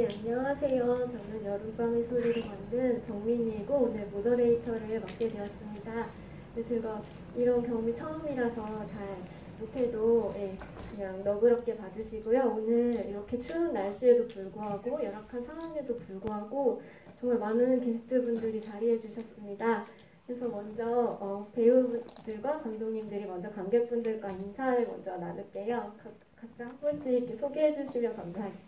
네, 안녕하세요. 저는 여름밤의 소리를 만든 정민이고 오늘 모더레이터를 맡게 되었습니다. 네, 제가 이런 경험이 처음이라서 잘 못해도 그냥 너그럽게 봐주시고요. 오늘 이렇게 추운 날씨에도 불구하고 열악한 상황에도 불구하고 정말 많은 게스트분들이 자리해 주셨습니다. 그래서 먼저 배우들과 감독님들이 먼저 관객분들과 인사를 먼저 나눌게요. 각자 한 분씩 소개해 주시면 감사하겠습니다.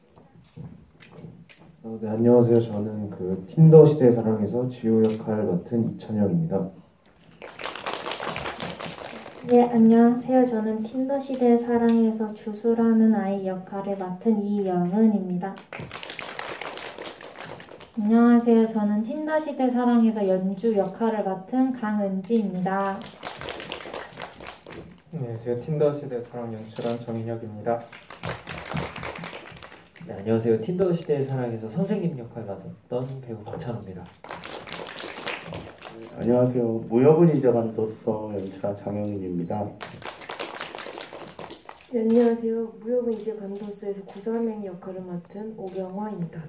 네, 안녕하세요. 저는 그 틴더 시대의 사랑에서 지호 역할을 맡은 이찬영입니다. 네, 안녕하세요. 저는 틴더 시대의 사랑에서 주수라는 아이 역할을 맡은 이영은입니다. 안녕하세요. 저는 틴더 시대 사랑에서 연주 역할을 맡은 강은지입니다. 네, 제가 틴더 시대 사랑 연출한 정인혁입니다. 네, 안녕하세요. 틴더 시대의 사랑에서 선생님 역할 맡았던 배우 박찬호입니다. 안녕하세요. 무협은 이제 감독서 연출한 장영인입니다. 네, 안녕하세요. 무협은 이제 감독서에서 구사맹이 역할을 맡은 오경화입니다.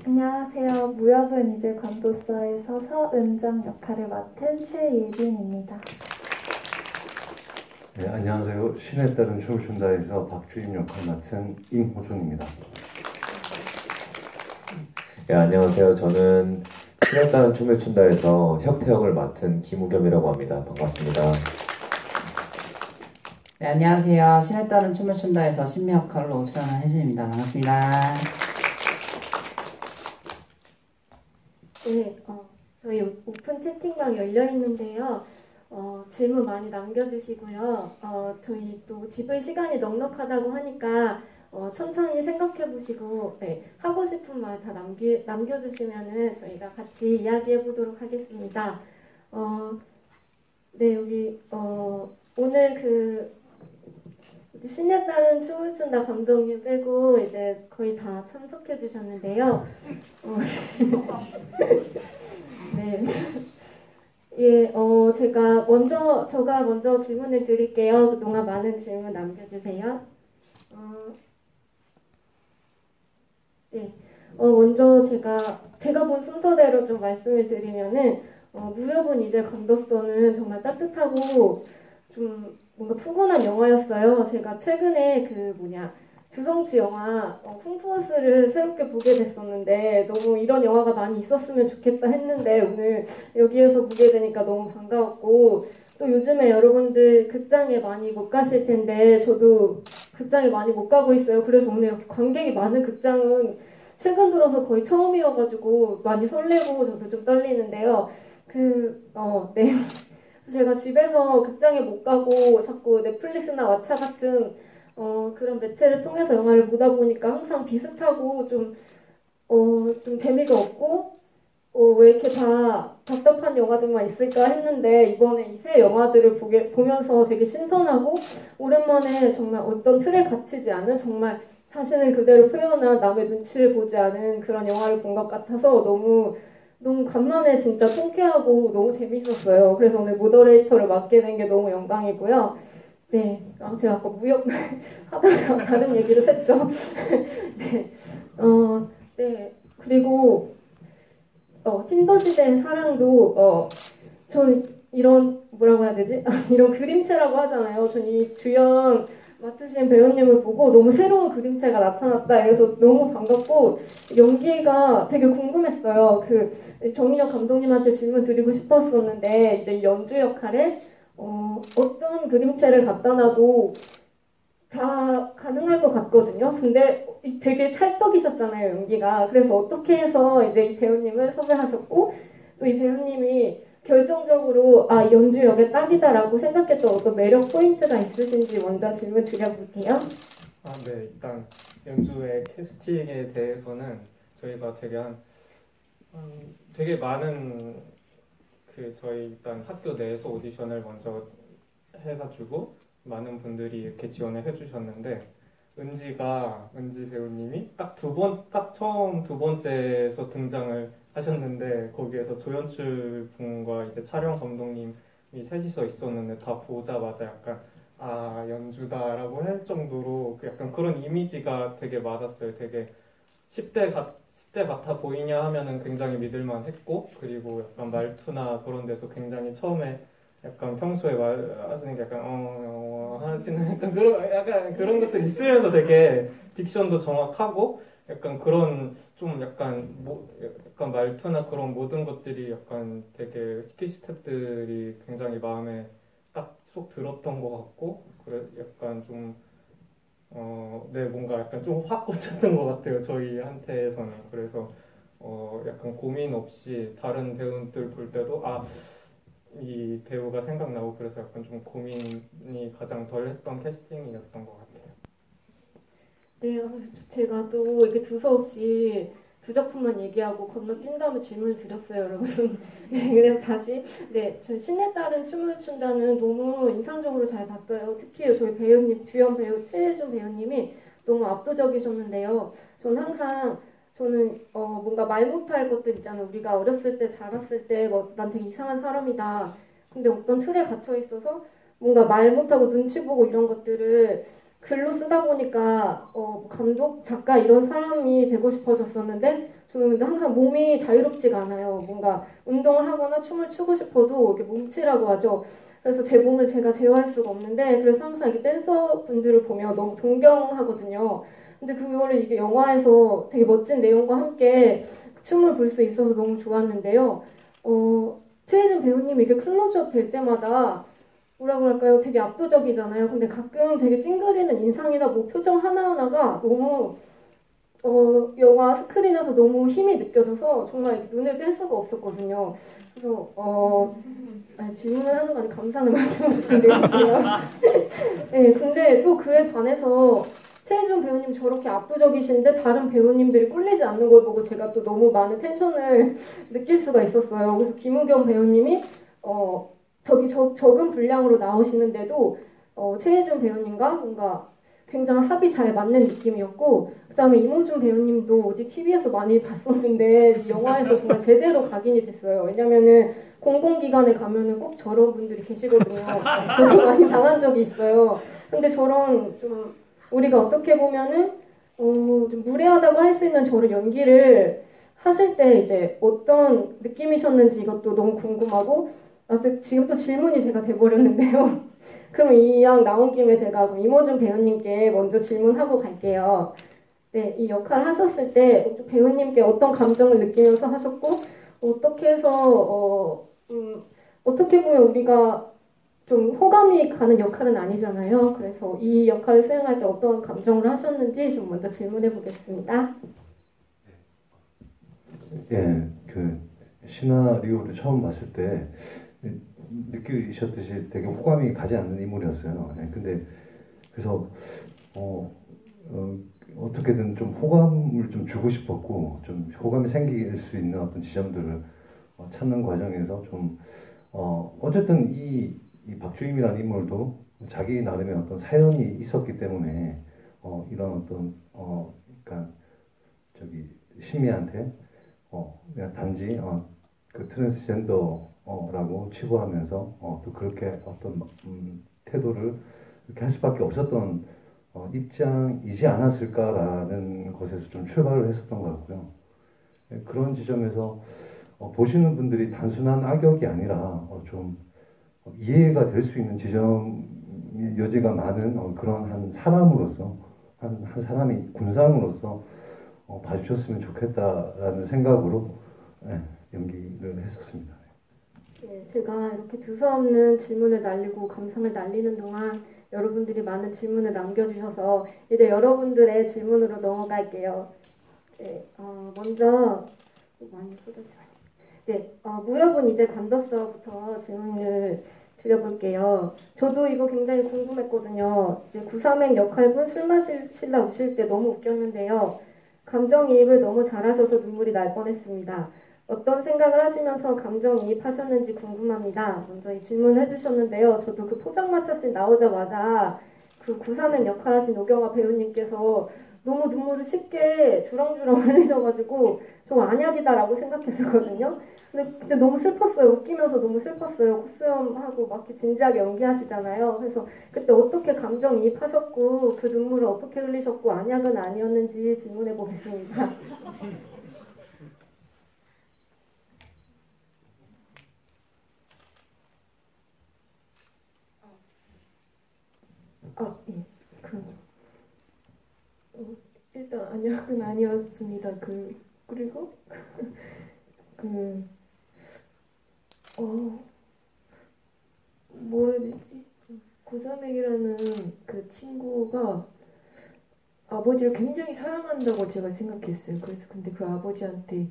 안녕하세요. 무협은 이제 감독서에서 서은정 역할을 맡은 최예빈입니다. 네, 안녕하세요. 신에 따른 춤을 춘다에서 박주임 역할 맡은 임호준입니다. 네, 안녕하세요. 저는 신에 따른 춤을 춘다에서 혁태 역을 맡은 김우겸이라고 합니다. 반갑습니다. 네, 안녕하세요. 신에 따른 춤을 춘다에서 신미 역할로 출연한 혜진입니다. 반갑습니다. 네, 저희 오픈 채팅방 열려 있는데요. 질문 많이 남겨주시고요. 저희 또 집을 시간이 넉넉하다고 하니까 천천히 생각해보시고 하고 싶은 말 다 남겨주시면은 저희가 같이 이야기해 보도록 하겠습니다. 네, 여기 오늘 신에 따른 춤을 춘다 감독님 빼고 이제 거의 다 참석해 주셨는데요. 네. 예, 제가 먼저 질문을 드릴게요. 그동안 많은 질문 남겨주세요. 네. 먼저 제가 본 순서대로 좀 말씀을 드리면은, 무협은 이제 감독서는 정말 따뜻하고 좀 뭔가 푸근한 영화였어요. 제가 최근에 주성치 영화 풍포스를 새롭게 보게 됐었는데 너무 이런 영화가 많이 있었으면 좋겠다 했는데 오늘 여기에서 보게 되니까 너무 반가웠고 또 요즘에 여러분들 극장에 많이 못 가실 텐데 저도 극장에 많이 못 가고 있어요. 그래서 오늘 이렇게 관객이 많은 극장은 최근 들어서 거의 처음이어가지고 많이 설레고 저도 좀 떨리는데요. 네. 제가 집에서 극장에 못 가고 자꾸 넷플릭스나 왓챠 같은 그런 매체를 통해서 영화를 보다 보니까 항상 비슷하고 좀 재미가 없고 왜 이렇게 다 답답한 영화들만 있을까 했는데 이번에 이 새 영화들을 보면서 되게 신선하고 오랜만에 정말 어떤 틀에 갇히지 않은 정말 자신을 그대로 표현한 남의 눈치를 보지 않은 그런 영화를 본 것 같아서 너무 간만에 진짜 통쾌하고 너무 재밌었어요. 그래서 오늘 모더레이터를 맡게 된 게 너무 영광이고요. 네, 제가 아까 무협 하다가 다른 얘기를 했죠. 네, 네, 그리고 틴더 시대의 사랑도 저는 이런 뭐라고 해야 되지? 이런 그림체라고 하잖아요. 전 이 주연 맡으신 배우님을 보고 너무 새로운 그림체가 나타났다. 그래서 너무 반갑고 연기가 되게 궁금했어요. 정인혁 감독님한테 질문 드리고 싶었었는데 이제 연주 역할에 어떤 그림체를 갖다 놔도 다 가능할 것 같거든요. 근데 되게 찰떡이셨잖아요, 연기가. 그래서 어떻게 해서 이제 이 배우님을 섭외하셨고 또 이 배우님이 결정적으로 연주 역에 딱이다라고 생각했던 어떤 매력 포인트가 있으신지 먼저 질문 드려볼게요. 네, 일단 연주의 캐스팅에 대해서는 저희가 되게 많은 저희 일단 학교 내에서 오디션을 먼저 해가지고 많은 분들이 이렇게 지원을 해주셨는데 은지 배우님이 딱 처음 두 번째에서 등장을 하셨는데 거기에서 조연출 분과 이제 촬영 감독님이 셋이서 있었는데 다 보자마자 약간 연주다라고 할 정도로 약간 그런 이미지가 되게 맞았어요. 되게 10대 같아 보이냐 하면은 굉장히 믿을만 했고, 그리고 약간 말투나 그런 데서 굉장히 처음에 약간 평소에 말하시는 게 약간 하시는 약간 그런 것들 있으면서 되게 딕션도 정확하고 약간 그런 좀 약간 약간 말투나 그런 모든 것들이 약간 되게 키 스텝들이 굉장히 마음에 딱 쏙 들었던 것 같고, 그래 약간 좀 네, 뭔가 약간 좀 확 꽂혔던 것 같아요, 저희한테서는. 그래서 약간 고민 없이 다른 배우들 볼 때도 이 배우가 생각나고, 그래서 약간 좀 고민이 가장 덜 했던 캐스팅이었던 것 같아요. 네, 제가 또 이렇게 두서없이 두 작품만 얘기하고 건너뛴 다음에 질문을 드렸어요, 여러분. 네, 그래서 다시 저 신에 따른 춤을 춘다는 너무 인상적으로 잘 봤어요. 특히 저희 배우님, 주연 배우 최혜준 배우님이 너무 압도적이셨는데요. 저는 뭔가 말 못할 것들 있잖아요. 우리가 어렸을 때 자랐을 때 난 되게 이상한 사람이다. 근데 어떤 틀에 갇혀 있어서 뭔가 말 못하고 눈치 보고 이런 것들을 글로 쓰다 보니까 감독, 작가 이런 사람이 되고 싶어졌었는데, 저는 근데 항상 몸이 자유롭지가 않아요. 뭔가 운동을 하거나 춤을 추고 싶어도 이렇게 몸치라고 하죠. 그래서 제 몸을 제가 제어할 수가 없는데, 그래서 항상 이렇게 댄서 분들을 보면 너무 동경하거든요. 근데 그거를 이게 영화에서 되게 멋진 내용과 함께 춤을 볼 수 있어서 너무 좋았는데요. 최혜준 배우님이 이게 클로즈업 될 때마다 뭐라 그럴까요? 되게 압도적이잖아요. 근데 가끔 되게 찡그리는 인상이나 뭐 표정 하나하나가 너무 영화 스크린에서 너무 힘이 느껴져서 정말 눈을 뗄 수가 없었거든요. 그래서 질문을 하는 거 아니라 감상을 말씀드릴게요. 네, 근데 또 그에 반해서 최혜준 배우님 저렇게 압도적이신데 다른 배우님들이 꿀리지 않는 걸 보고 제가 또 너무 많은 텐션을 느낄 수가 있었어요. 그래서 김우겸 배우님이 적은 분량으로 나오시는데도 최혜준 배우님과 뭔가 굉장히 합이 잘 맞는 느낌이었고, 그 다음에 이모준 배우님도 어디 TV에서 많이 봤었는데 영화에서 정말 제대로 각인이 됐어요. 왜냐면은 공공기관에 가면은 꼭 저런 분들이 계시거든요. 저도 많이 당한 적이 있어요. 근데 저런 좀 우리가 어떻게 보면은 좀 무례하다고 할 수 있는 저런 연기를 하실 때 이제 어떤 느낌이셨는지 이것도 너무 궁금하고, 지금 또 질문이 제가 돼버렸는데요. 그럼 이왕 나온 김에 제가 그럼 이모준 배우님께 먼저 질문하고 갈게요. 네, 이 역할 하셨을 때 배우님께 어떤 감정을 느끼면서 하셨고, 어떻게 해서 어떻게 보면 우리가 좀 호감이 가는 역할은 아니잖아요. 그래서 이 역할을 수행할 때 어떤 감정을 하셨는지 좀 먼저 질문해 보겠습니다. 예, 그 시나리오를 처음 봤을 때 느끼셨듯이 되게 호감이 가지 않는 인물이었어요. 예, 근데 그래서 어떻게든 좀 호감을 좀 주고 싶었고, 좀 호감이 생길 수 있는 어떤 지점들을 찾는 과정에서 좀 어쨌든 이 박주임이라는 인물도 자기 나름의 어떤 사연이 있었기 때문에 이런 어떤 그러니까 신미한테 그냥 단지 그 트랜스젠더라고 치부하면서 또 그렇게 어떤 태도를 이렇게 할 수밖에 없었던 입장이지 않았을까라는 것에서 좀 출발을 했었던 것 같고요. 그런 지점에서 보시는 분들이 단순한 악역이 아니라 좀 이해가 될 수 있는 지점 여지가 많은 그런 한 사람으로서 한 사람이 군상으로서 봐주셨으면 좋겠다라는 생각으로 연기를 했었습니다. 네, 제가 이렇게 두서없는 질문을 날리고 감상을 날리는 동안 여러분들이 많은 질문을 남겨주셔서 이제 여러분들의 질문으로 넘어갈게요. 네, 먼저 많이 쏟아지고. 네, 무협은 이제 관뒀어부터 질문을 드려볼게요. 저도 이거 굉장히 궁금했거든요. 이제 구삼행 역할분 술 마실라 우실 때 너무 웃겼는데요. 감정이입을 너무 잘하셔서 눈물이 날 뻔했습니다. 어떤 생각을 하시면서 감정이입하셨는지 궁금합니다. 먼저 이 질문을 해주셨는데요. 저도 그 포장마차씬 나오자마자 그 구삼행 역할 하신 오경아 배우님께서 너무 눈물을 쉽게 주렁주렁 흘리셔가지고 저거 안약이다라고 생각했었거든요. 근데 너무 슬펐어요. 웃기면서 너무 슬펐어요. 코스염하고 막 이렇게 진지하게 연기하시잖아요. 그래서 그때 어떻게 감정이입하셨고 그 눈물을 어떻게 흘리셨고 안약은 아니었는지 질문해 보겠습니다. 예. 일단 안약은 아니었습니다. 그리고 그 뭐라 해야 되지? 고삼행이라는 그 친구가 아버지를 굉장히 사랑한다고 제가 생각했어요. 그래서 근데 그 아버지한테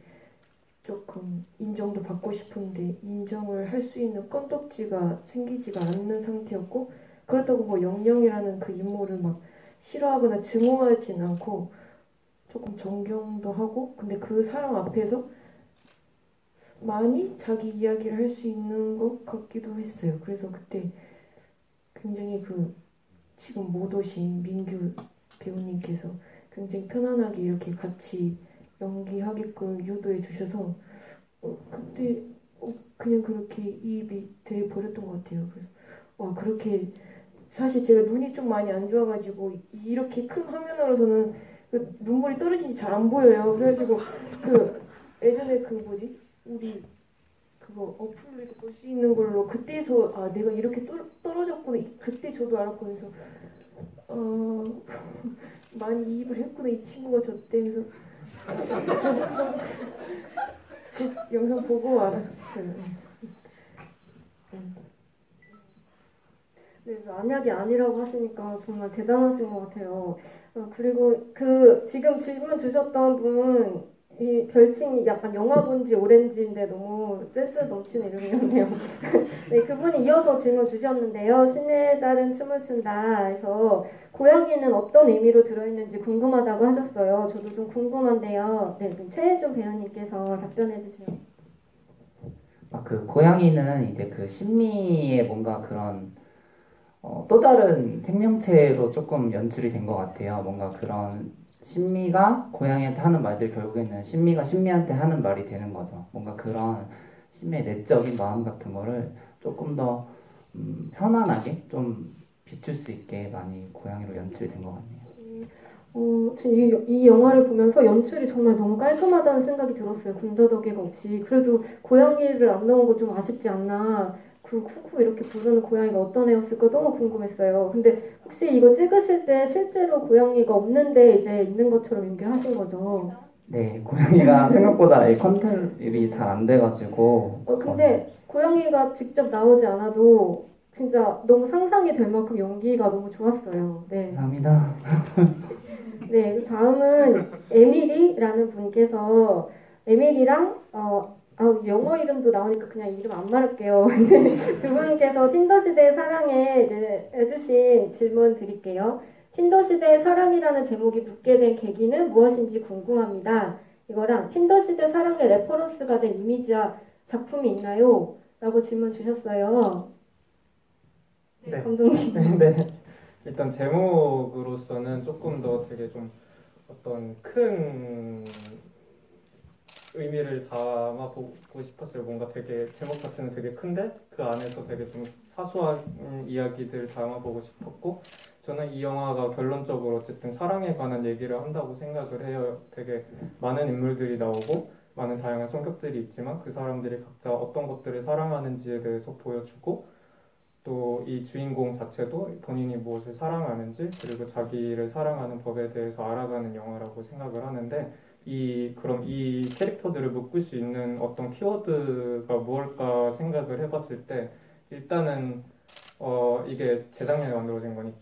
조금 인정도 받고 싶은데 인정을 할 수 있는 건덕지가 생기지가 않는 상태였고, 그렇다고 뭐 영영이라는 그 인물을 막 싫어하거나 증오하진 않고 조금 존경도 하고, 근데 그 사람 앞에서 많이 자기 이야기를 할 수 있는 것 같기도 했어요. 그래서 그때 굉장히 지금 못 오신 민규 배우님께서 굉장히 편안하게 이렇게 같이 연기하게끔 유도해 주셔서 그때 그냥 그렇게 이입이 돼 버렸던 것 같아요. 그래서 그렇게 사실 제가 눈이 좀 많이 안 좋아가지고 이렇게 큰 화면으로서는 눈물이 떨어지는지 잘 안 보여요. 그래가지고 예전에 우리 그거 어플로 볼 수 있는 걸로 그때서 내가 이렇게 떨어졌구나 그때 저도 알았고, 그래서 많이 이입을 했구나 이 친구가 저 때. 그래서 저도 그 영상 보고 알았어요. 네, 안약이 아니라고 하시니까 정말 대단하신 것 같아요. 그리고 지금 질문 주셨던 분 이 별칭이 약간 영화 본지 오렌지인데 너무 센스 넘치는 이름이었네요. 네, 그분이 이어서 질문 주셨는데요. 신의 딸은 춤을 춘다 해서 고양이는 어떤 의미로 들어있는지 궁금하다고 하셨어요. 저도 좀 궁금한데요. 네, 그럼 최혜준 배우님께서 답변해 주시면. 그 고양이는 이제 그 신미의 뭔가 그런 또 다른 생명체로 조금 연출이 된 것 같아요. 뭔가 그런 신미가 고양이한테 하는 말들 결국에는 신미가 신미한테 하는 말이 되는 거죠. 뭔가 그런 신미의 내적인 마음 같은 거를 조금 더 편안하게 좀 비출 수 있게 많이 고양이로 연출이 된 것 같네요. 이 영화를 보면서 연출이 정말 너무 깔끔하다는 생각이 들었어요. 군더더기가 없이. 그래도 고양이를 안 넣은 거 좀 아쉽지 않나. 쿠쿠 이렇게 부르는 고양이가 어떤 애였을까 너무 궁금했어요. 근데 혹시 이거 찍으실 때 실제로 고양이가 없는데 이제 있는 것처럼 연기하신 거죠? 네, 고양이가 생각보다 컨트롤이 잘 안 돼가지고. 근데 고양이가 직접 나오지 않아도 진짜 너무 상상이 될 만큼 연기가 너무 좋았어요. 네. 감사합니다. 네, 다음은 에밀리라는 분께서 에밀리랑 영어 이름도 나오니까 그냥 이름 안 말할게요. 근데 두 분께서 틴더 시대의 사랑에 이제 해주신 질문 드릴게요. 틴더 시대의 사랑이라는 제목이 붙게 된 계기는 무엇인지 궁금합니다. 이거랑 틴더 시대 사랑의 레퍼런스가 된 이미지와 작품이 있나요? 라고 질문 주셨어요. 네. 감독님. 네. 일단 제목으로서는 조금 더 되게 좀 어떤 큰 의미를 담아보고 싶었어요. 뭔가 되게 제목 자체는 되게 큰데 그 안에서 되게 좀 사소한 이야기들 담아보고 싶었고, 저는 이 영화가 결론적으로 어쨌든 사랑에 관한 얘기를 한다고 생각을 해요. 되게 많은 인물들이 나오고 많은 다양한 성격들이 있지만 그 사람들이 각자 어떤 것들을 사랑하는지에 대해서 보여주고, 또 이 주인공 자체도 본인이 무엇을 사랑하는지 그리고 자기를 사랑하는 법에 대해서 알아가는 영화라고 생각을 하는데, 그럼 이 캐릭터들을 묶을 수 있는 어떤 키워드가 무엇일까 생각을 해봤을 때, 일단은 이게 작년에 만들어진 거니까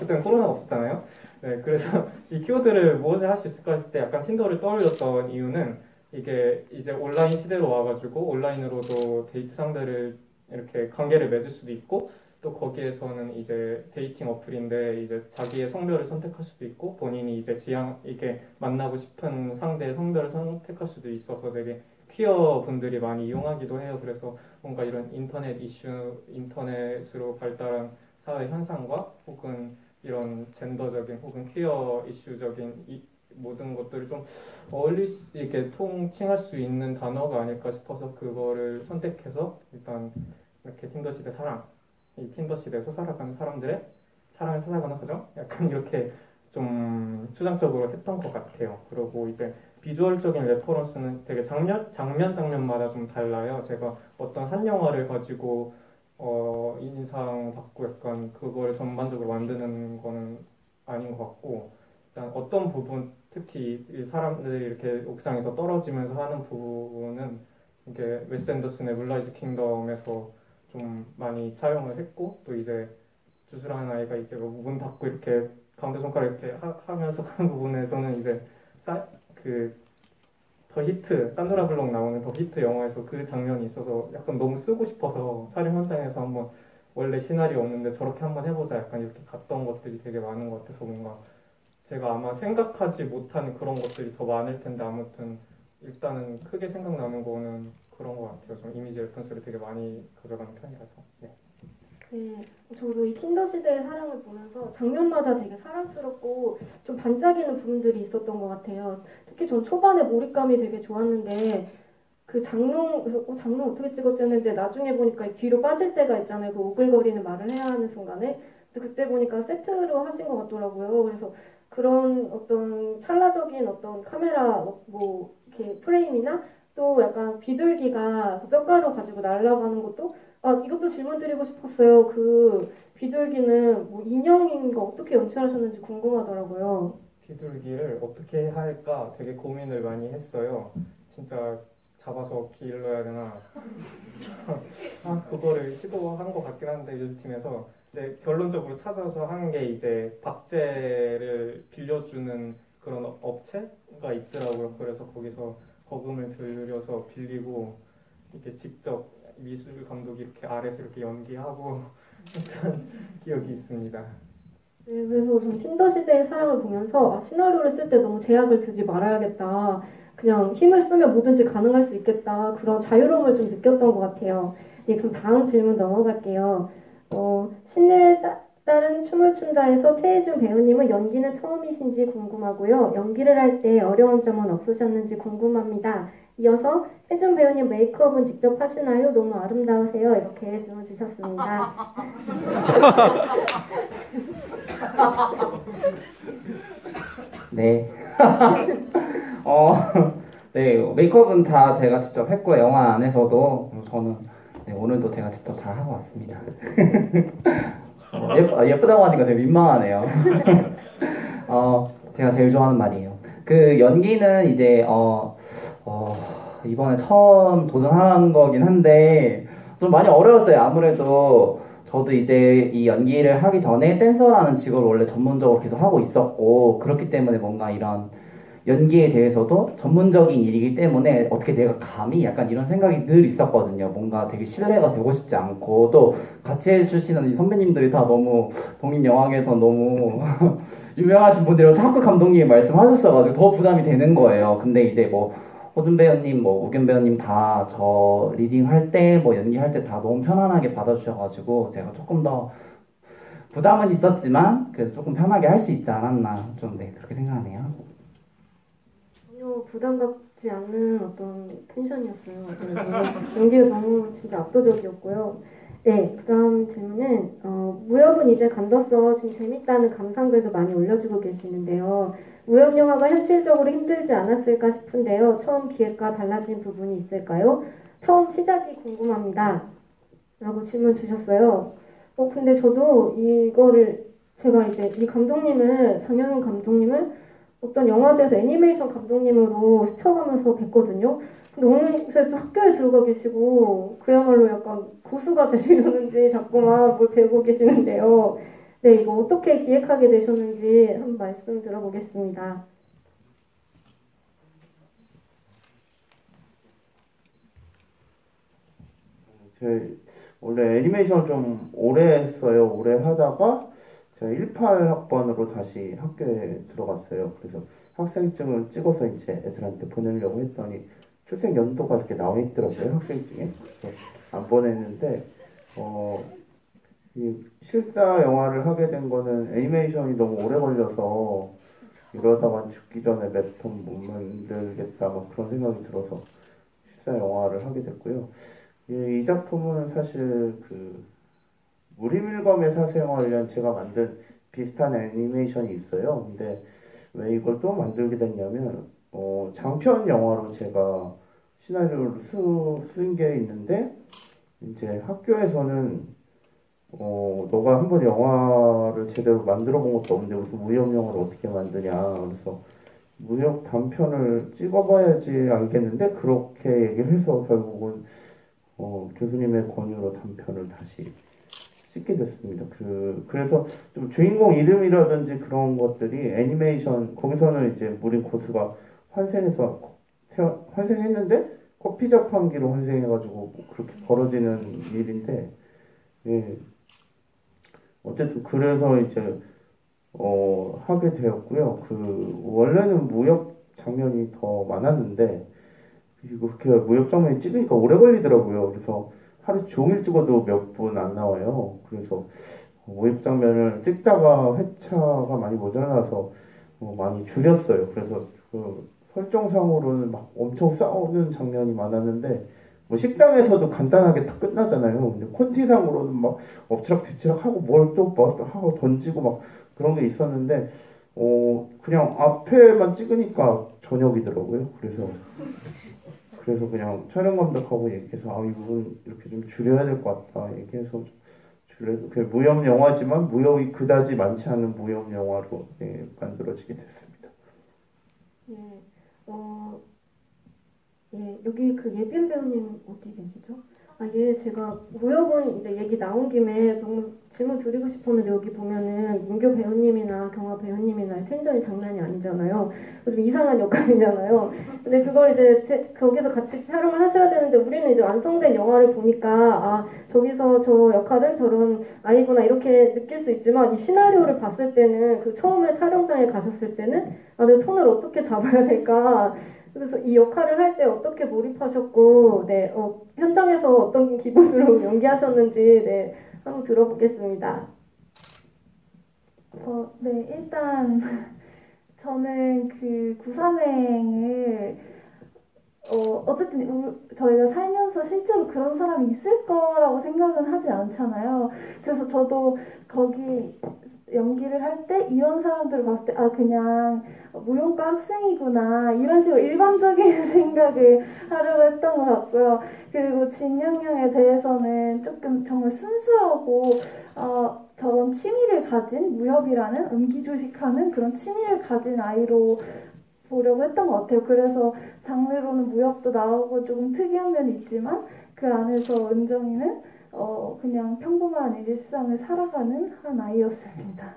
그때는 코로나가 없었잖아요. 네, 그래서 이 키워드를 무엇을 할 수 있을까 했을 때 약간 틴더를 떠올렸던 이유는, 이게 이제 온라인 시대로 와가지고 온라인으로도 데이트 상대를 이렇게 관계를 맺을 수도 있고, 또 거기에서는 이제 데이팅 어플인데 이제 자기의 성별을 선택할 수도 있고 본인이 이제 이게 만나고 싶은 상대의 성별을 선택할 수도 있어서 되게 퀴어 분들이 많이 이용하기도 해요. 그래서 뭔가 이런 인터넷으로 발달한 사회 현상과 혹은 이런 젠더적인 혹은 퀴어 이슈적인 모든 것들을 좀 이렇게 통칭할 수 있는 단어가 아닐까 싶어서 그거를 선택해서 일단 이렇게 틴더 시대 사랑, 이 틴더 시대에서 살아가는 사람들의 사랑을 찾아가는 과정? 약간 이렇게 좀 추상적으로 했던 것 같아요. 그리고 이제 비주얼적인 레퍼런스는 되게 장면마다 좀 달라요. 제가 어떤 한 영화를 가지고 인상 받고 약간 그걸 전반적으로 만드는 거는 아닌 것 같고, 일단 어떤 부분, 특히 이 사람들이 이렇게 옥상에서 떨어지면서 하는 부분은 이게 웨스 앤더슨의 물라이즈 킹덤에서 좀 많이 차용을 했고, 또 이제 주술하는 아이가 이렇게 문 닫고 이렇게 가운데 손가락 이렇게 하면서 하는 부분에서는 이제 더 히트, 산드라 블록 나오는 더 히트 영화에서 그 장면이 있어서 약간 너무 쓰고 싶어서 촬영 현장에서 한번 원래 시나리오 없는데 저렇게 한번 해보자 약간 이렇게 갔던 것들이 되게 많은 것 같아서 뭔가 제가 아마 생각하지 못한 그런 것들이 더 많을 텐데 아무튼 일단은 크게 생각나는 거는 그런 것 같아요. 좀 이미지 레퍼런스를 되게 많이 가져가는 편이라서. 네. 네, 저도 이 틴더 시대의 사랑을 보면서 장면마다 되게 사랑스럽고 좀 반짝이는 부분들이 있었던 것 같아요. 특히 전 초반에 몰입감이 되게 좋았는데 그 그래서 장롱 어떻게 찍었지 했는데 나중에 보니까 뒤로 빠질 때가 있잖아요. 그 오글거리는 말을 해야 하는 순간에. 근데 그때 보니까 세트로 하신 것 같더라고요. 그래서 그런 어떤 찰나적인 어떤 카메라 뭐 이렇게 프레임이나 또 약간 비둘기가 그 뼈가루 가지고 날아가는 것도 이것도 질문 드리고 싶었어요. 그 비둘기는 뭐 인형인 거 어떻게 연출하셨는지 궁금하더라고요. 비둘기를 어떻게 할까 되게 고민을 많이 했어요. 진짜 잡아서 길러야 되나 그거를 시도한 것 같긴 한데 유즈팀에서 근데 결론적으로 찾아서 한 게 이제 박제를 빌려주는 그런 업체가 있더라고요. 그래서 거기서 거금을 들여서 빌리고 이렇게 직접 미술 감독이 이렇게 아래서 이렇게 연기하고 약간 기억이 있습니다. 네, 그래서 전 틴더 시대의 사랑을 보면서 시나리오를 쓸 때 너무 제약을 두지 말아야겠다. 그냥 힘을 쓰면 뭐든지 가능할 수 있겠다. 그런 자유로움을 좀 느꼈던 것 같아요. 네, 그럼 다음 질문 넘어갈게요. 신내에 따른 춤을 춘다에서 최혜준 배우님은 연기는 처음이신지 궁금하고요. 연기를 할 때 어려운 점은 없으셨는지 궁금합니다. 이어서 혜준 배우님 메이크업은 직접 하시나요? 너무 아름다우세요. 이렇게 질문 주셨습니다. 네. 네, 메이크업은 다 제가 직접 했고 영화 안에서도 저는 네, 오늘도 제가 직접 잘 하고 왔습니다. 예쁘다고 하니까 되게 민망하네요. 제가 제일 좋아하는 말이에요. 그 연기는 이제 이번에 처음 도전하는 거긴 한데 좀 많이 어려웠어요. 아무래도 저도 이제 이 연기를 하기 전에 댄서라는 직업을 원래 전문적으로 계속 하고 있었고 그렇기 때문에 뭔가 이런 연기에 대해서도 전문적인 일이기 때문에 어떻게 내가 감히 약간 이런 생각이 늘 있었거든요. 뭔가 되게 신뢰가 되고 싶지 않고 또 같이 해주시는 이 선배님들이 다 너무 독립영화계에서 너무 유명하신 분들이라서 자꾸 감독님이 말씀하셨어가지고 더 부담이 되는 거예요. 근데 이제 뭐 호준 배우님, 뭐 우겸 배우님 다 저 리딩 할 때, 뭐 연기할 때 다 너무 편안하게 받아주셔가지고 제가 조금 더 부담은 있었지만 그래도 조금 편하게 할 수 있지 않았나 좀 네, 그렇게 생각하네요. 전혀 부담 갖지 않는 어떤 텐션이었어요. 연기가 너무 진짜 압도적이었고요. 네, 그 다음 질문은 무협은 이제 간뒀어. 지금 재밌다는 감상글도 많이 올려주고 계시는데요. 무협 영화가 현실적으로 힘들지 않았을까 싶은데요. 처음 기획과 달라진 부분이 있을까요? 처음 시작이 궁금합니다. 라고 질문 주셨어요. 근데 저도 제가 이제 이 감독님을, 장현웅 감독님을 어떤 영화제에서 애니메이션 감독님으로 스쳐가면서 뵀거든요. 근데 오늘 또 학교에 들어가 계시고 그야말로 약간 고수가 되시려는지 자꾸만 뭘 배우고 계시는데요. 네, 이거 어떻게 기획하게 되셨는지 한번 말씀 들어보겠습니다. 원래 애니메이션을 좀 오래 했어요. 오래 하다가 제가 18학번으로 다시 학교에 들어갔어요. 그래서 학생증을 찍어서 이제 애들한테 보내려고 했더니 출생 연도가 이렇게 나와 있더라고요. 학생증에. 그래서 안 보냈는데 이 실사 영화를 하게 된 거는 애니메이션이 너무 오래 걸려서 이러다가 죽기 전에 몇 편 못 만들겠다 막 그런 생각이 들어서 실사 영화를 하게 됐고요. 이 작품은 사실 그 무리밀검의 사생활이란 제가 만든 비슷한 애니메이션이 있어요. 근데 왜 이걸 또 만들게 됐냐면 장편 영화로 제가 시나리오를 쓴 게 있는데 이제 학교에서는 너가 한번 영화를 제대로 만들어 본 것도 없는데 무슨 무협 영화를 어떻게 만드냐. 그래서 무협 단편을 찍어봐야지 알겠는데 그렇게 얘기를 해서 결국은 교수님의 권유로 단편을 다시 찍게 됐습니다. 그래서 좀 주인공 이름이라든지 그런 것들이 애니메이션 거기서는 이제 무린 고스가 환생했는데 커피 자판기로 환생해가지고 그렇게 벌어지는 일인데 예. 어쨌든 그래서 이제 하게 되었고요. 원래는 무협 장면이 더 많았는데 그리고 그렇게 무협 장면이 찍으니까 오래 걸리더라고요. 그래서 하루 종일 찍어도 몇 분 안 나와요. 그래서 무협 장면을 찍다가 회차가 많이 모자라서 많이 줄였어요. 그래서 설정상으로는 막 엄청 싸우는 장면이 많았는데 뭐 식당에서도 간단하게 다 끝나잖아요. 근데 콘티상으로는 막 엎치락뒤치락 하고 뭘 또 하고 던지고 막 그런 게 있었는데 그냥 앞에만 찍으니까 저녁이더라고요. 그래서 그냥 촬영 감독하고 얘기해서 이 부분 이렇게 좀 줄여야 될 것 같다 얘기해서 줄여도 그 무협 영화지만 무협이 그다지 많지 않은 무협 영화로 만들어지게 됐습니다. 여기 그 예빈 배우님 어디 계시죠? 제가 무협은 이제 얘기 나온 김에 너무 질문 드리고 싶었는데 여기 보면은 문교 배우님이나 경화 배우님이나 텐션이 장난이 아니잖아요. 좀 이상한 역할이잖아요. 근데 그걸 이제 거기서 같이 촬영을 하셔야 되는데 우리는 이제 완성된 영화를 보니까 저기서 저 역할은 저런 아이구나 이렇게 느낄 수 있지만 이 시나리오를 봤을 때는 그 처음에 촬영장에 가셨을 때는 내가 톤을 어떻게 잡아야 될까 그래서 이 역할을 할 때 어떻게 몰입하셨고, 현장에서 어떤 기분으로 연기하셨는지, 한번 들어보겠습니다. 일단 저는 그 구사맹을 어쨌든 저희가 살면서 실제로 그런 사람이 있을 거라고 생각은 하지 않잖아요. 그래서 저도 거기 연기를 할 때 이런 사람들을 봤을 때 그냥 무용과 학생이구나 이런 식으로 일반적인 생각을 하려고 했던 것 같고요. 그리고 진영영에 대해서는 조금 정말 순수하고 저런 취미를 가진 무협이라는 음기조식하는 그런 취미를 가진 아이로 보려고 했던 것 같아요. 그래서 장르로는 무협도 나오고 조금 특이한 면이 있지만 그 안에서 은정이는 그냥 평범한 일상을 살아가는 한 아이였습니다.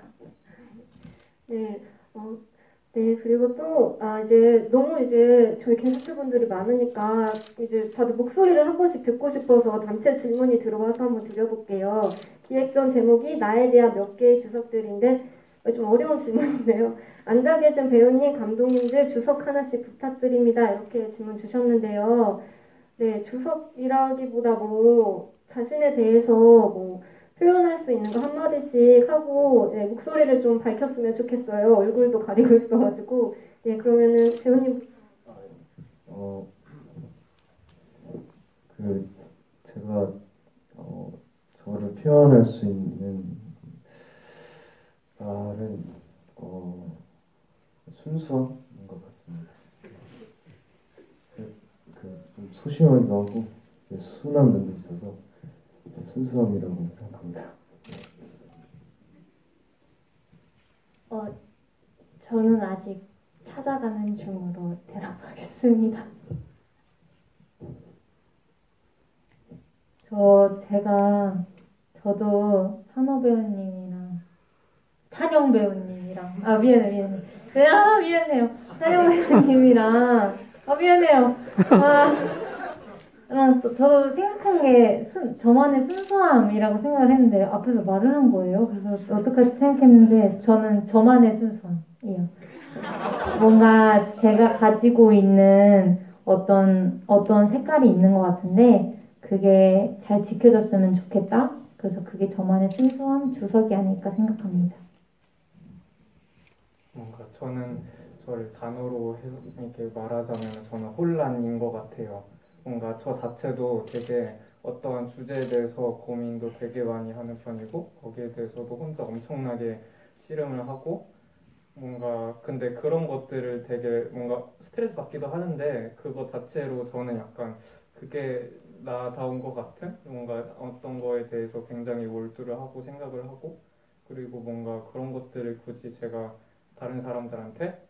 그리고 또, 이제 너무 이제 저희 게스트분들이 많으니까 이제 다들 목소리를 한 번씩 듣고 싶어서 단체 질문이 들어와서 한번 드려볼게요. 기획전 제목이 나에 대한 몇 개의 주석들인데 좀 어려운 질문인데요. 앉아 계신 배우님, 감독님들 주석 하나씩 부탁드립니다. 이렇게 질문 주셨는데요. 주석이라기보다 자신에 대해서 표현할 수 있는 거 한마디씩 하고 목소리를 좀 밝혔으면 좋겠어요. 얼굴도 가리고 있어가지고 그러면은 배우님 제가 저를 표현할 수 있는 말은 순수한 것 같습니다. 좀 소심하기도 하고 순한 면도 있어서 순수함이라고 생각합니다. 저는 아직 찾아가는 중으로 대답하겠습니다. 저도 찬호 배우님이랑 찬영 배우님이랑 미안해요. 찬영 배우님이랑 미안해요. 저도 생각한 게 저만의 순수함이라고 생각을 했는데 앞에서 말을 한 거예요. 그래서 어떡하지 생각했는데 저는 저만의 순수함이에요. 뭔가 제가 가지고 있는 어떤 색깔이 있는 것 같은데 그게 잘 지켜졌으면 좋겠다. 그래서 그게 저만의 순수함 주석이 아닐까 생각합니다. 뭔가 저는 저를 단어로 이렇게 말하자면 저는 혼란인 것 같아요. 뭔가 저 자체도 되게 어떠한 주제에 대해서 고민도 되게 많이 하는 편이고 거기에 대해서도 혼자 엄청나게 씨름을 하고 뭔가 근데 그런 것들을 되게 뭔가 스트레스 받기도 하는데 그것 자체로 저는 약간 그게 나다운 것 같은 뭔가 어떤 거에 대해서 굉장히 몰두를 하고 생각을 하고 그리고 뭔가 그런 것들을 굳이 제가 다른 사람들한테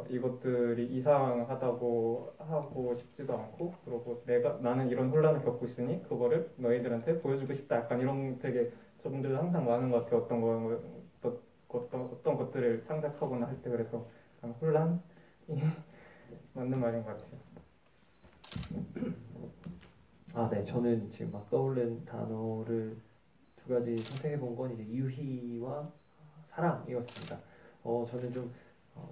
이것들이 이상하다고 하고 싶지도 않고 그리고 나는 이런 혼란을 겪고 있으니 그거를 너희들한테 보여주고 싶다 약간 이런 되게 저분들도 항상 많은 것 같아요. 어떤 것들을 창작하거나 할 때 그래서 약간 혼란이 맞는 말인 것 같아요. 아, 네. 저는 지금 막 떠오른 단어를 두 가지 선택해 본 건 이제 유희와 사랑이었습니다. 저는 좀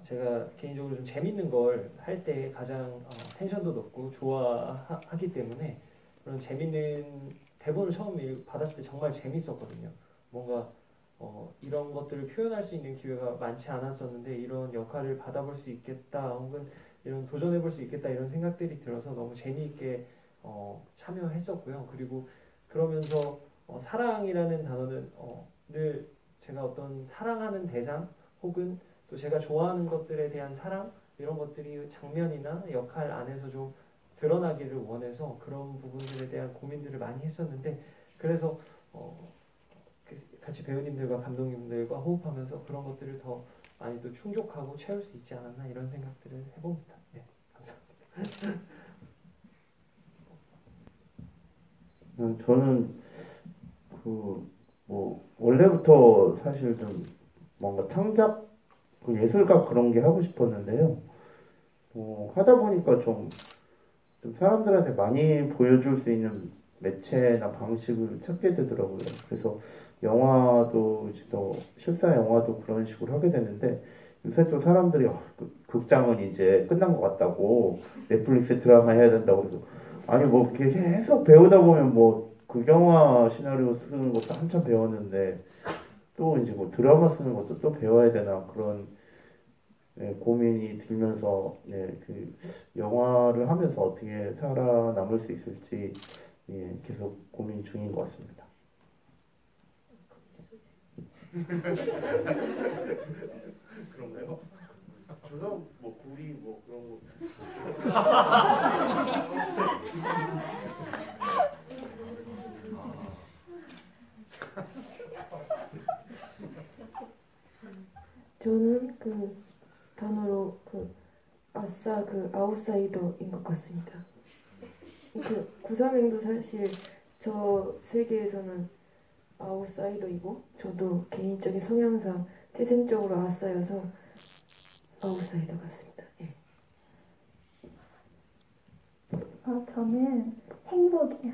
제가 개인적으로 좀 재밌는 걸 할 때 가장 텐션도 높고 좋아하기 때문에 그런 재밌는 대본을 처음 받았을 때 정말 재밌었거든요. 뭔가 이런 것들을 표현할 수 있는 기회가 많지 않았었는데 이런 역할을 받아볼 수 있겠다 혹은 이런 도전해볼 수 있겠다 이런 생각들이 들어서 너무 재미있게 참여했었고요. 그리고 그러면서 사랑이라는 단어는 늘 제가 어떤 사랑하는 대상 혹은 또 제가 좋아하는 것들에 대한 사랑 이런 것들이 장면이나 역할 안에서 좀 드러나기를 원해서 그런 부분들에 대한 고민들을 많이 했었는데 그래서 같이 배우님들과 감독님들과 호흡하면서 그런 것들을 더 많이 또 충족하고 채울 수 있지 않았나 이런 생각들을 해봅니다. 네, 감사합니다. 저는 원래부터 사실 좀 뭔가 창작 예술가 그런 게 하고 싶었는데요. 하다 보니까 좀 사람들한테 많이 보여줄 수 있는 매체나 방식을 찾게 되더라고요. 그래서 영화도 이제 또 실사 영화도 그런 식으로 하게 되는데 요새 또 사람들이 극장은 이제 끝난 것 같다고 넷플릭스 드라마 해야 된다고 그래서 아니 뭐 이렇게 계속 배우다 보면 뭐 극영화 시나리오 쓰는 것도 한참 배웠는데 또 이제 뭐 드라마 쓰는 것도 또 배워야 되나 그런 고민이 들면서 그 영화를 하면서 어떻게 살아남을 수 있을지 계속 고민 중인 것 같습니다. 그런가요? 조성 뭐 구리 뭐 그런 거. 저는 그 단어로 아싸 아웃사이더인 것 같습니다. 구사명도 사실 저 세계에서는 아웃사이더이고 저도 개인적인 성향상 태생적으로 아싸여서 아웃사이더 같습니다. 예. 저는 행복이요.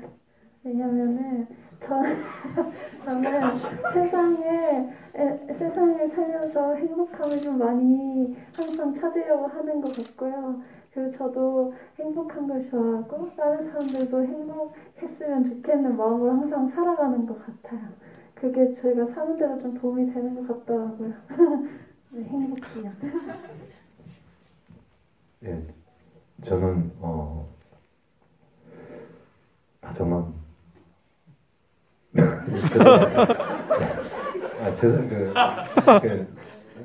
왜냐면은 저는 세상을 살면서 행복함을 좀 많이 항상 찾으려고 하는 것 같고요. 그리고 저도 행복한 걸 좋아하고 다른 사람들도 행복했으면 좋겠는 마음으로 항상 살아가는 것 같아요. 그게 저희가 사는 데도 좀 도움이 되는 것 같더라고요. 네, 행복해요. 예, 저는 다정함.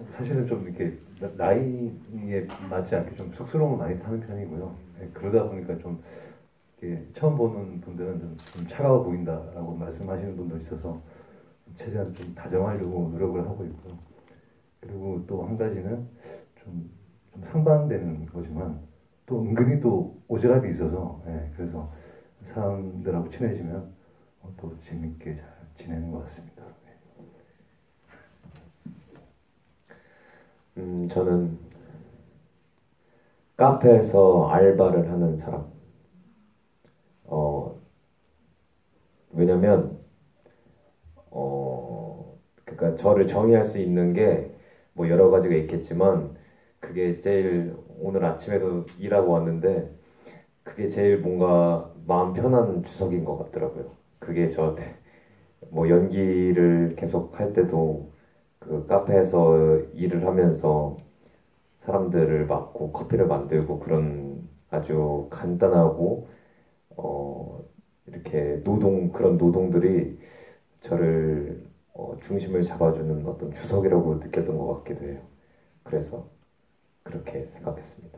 사실은 좀 이렇게 나이에 맞지 않게 좀 쑥스러움을 많이 타는 편이고요. 그러다 보니까 좀 이렇게 처음 보는 분들은 좀 차가워 보인다라고 말씀하시는 분도 있어서 최대한 좀 다정하려고 노력을 하고 있고요. 그리고 또 한 가지는 좀 상반되는 거지만 또 은근히 또 오지랖이 있어서 그래서 사람들하고 친해지면 또 재밌게 잘 지내는 것 같습니다. 저는 카페에서 알바를 하는 사람. 왜냐면 그러니까 저를 정의할 수 있는 게 뭐 여러 가지가 있겠지만 그게 제일 오늘 아침에도 일하고 왔는데 그게 제일 뭔가 마음 편한 주석인 것 같더라고요. 그게 저한테 뭐 연기를 계속 할 때도 그 카페에서 일을 하면서 사람들을 맡고 커피를 만들고 그런 아주 간단하고 이렇게 그런 노동들이 저를 중심을 잡아주는 어떤 주석이라고 느꼈던 것 같기도 해요. 그래서 그렇게 생각했습니다.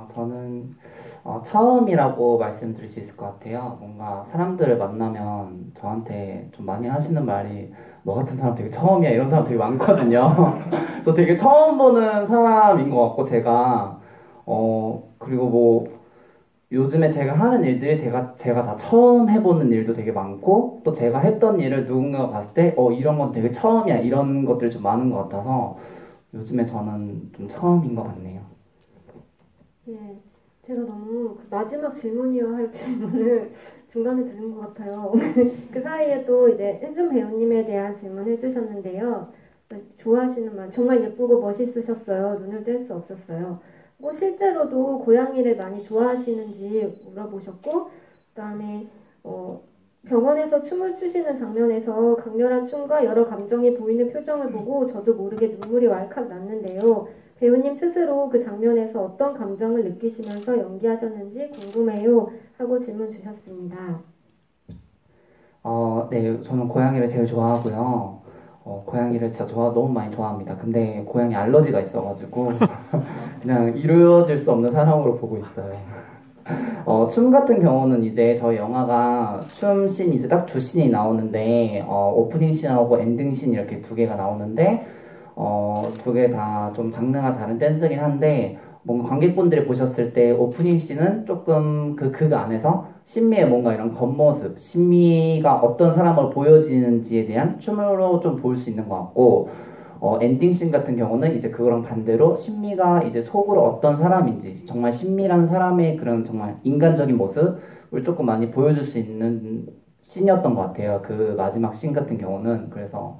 저는 처음이라고 말씀드릴 수 있을 것 같아요. 뭔가 사람들을 만나면 저한테 좀 많이 하시는 말이 너 같은 사람 되게 처음이야 이런 사람 되게 많거든요. 그래서 되게 처음 보는 사람인 것 같고 제가 그리고 뭐 요즘에 제가 하는 일들이 제가 다 처음 해보는 일도 되게 많고 또 제가 했던 일을 누군가가 봤을 때 이런 건 되게 처음이야 이런 것들이 좀 많은 것 같아서 요즘에 저는 좀 처음인 것 같네요. 네, 제가 너무 그 마지막 질문이어야 할 질문을 중간에 들은 것 같아요. 그 사이에 또 이제 혜준 배우님에 대한 질문 해주셨는데요. 좋아하시는 말 정말 예쁘고 멋있으셨어요. 눈을 뗄 수 없었어요. 뭐 실제로도 고양이를 많이 좋아하시는지 물어보셨고, 그다음에 병원에서 춤을 추시는 장면에서 강렬한 춤과 여러 감정이 보이는 표정을 보고 저도 모르게 눈물이 왈칵 났는데요. 배우님 스스로 그 장면에서 어떤 감정을 느끼시면서 연기하셨는지 궁금해요 하고 질문 주셨습니다. 네, 저는 고양이를 제일 좋아하고요. 고양이를 진짜 너무 많이 좋아합니다. 근데 고양이 알러지가 있어가지고 그냥 이루어질 수 없는 사람으로 보고 있어요. 춤 같은 경우는 이제 저희 영화가 춤 씬이 이제 딱 두 씬이 나오는데 오프닝 씬하고 엔딩 씬 이렇게 두 개가 나오는데 두 개 다 좀 장르가 다른 댄스긴 한데 뭔가 관객분들이 보셨을 때 오프닝 씬은 조금 그 안에서 신미의 뭔가 이런 겉모습, 신미가 어떤 사람으로 보여지는지에 대한 춤으로 좀 보일 수 있는 것 같고 엔딩 씬 같은 경우는 이제 그거랑 반대로 신미가 이제 속으로 어떤 사람인지 정말 신미란 사람의 그런 정말 인간적인 모습을 조금 많이 보여줄 수 있는 씬이었던 것 같아요. 그 마지막 씬 같은 경우는 그래서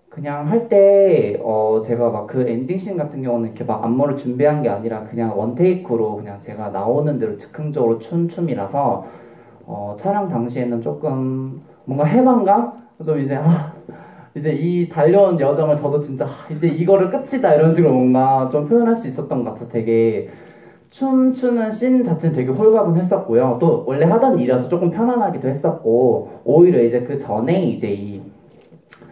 그냥 할 때 제가 막 그 엔딩 씬 같은 경우는 이렇게 막 안무를 준비한 게 아니라 그냥 원테이크로 그냥 제가 나오는 대로 즉흥적으로 춘 춤이라서 촬영 당시에는 조금 뭔가 해방감? 좀 이제 이 달려온 여정을 저도 진짜 이제 이거를 끝이다 이런 식으로 뭔가 좀 표현할 수 있었던 것 같아서 되게 춤추는 씬 자체는 되게 홀가분했었고요. 또 원래 하던 일이라서 조금 편안하기도 했었고 오히려 이제 그 전에 이제 이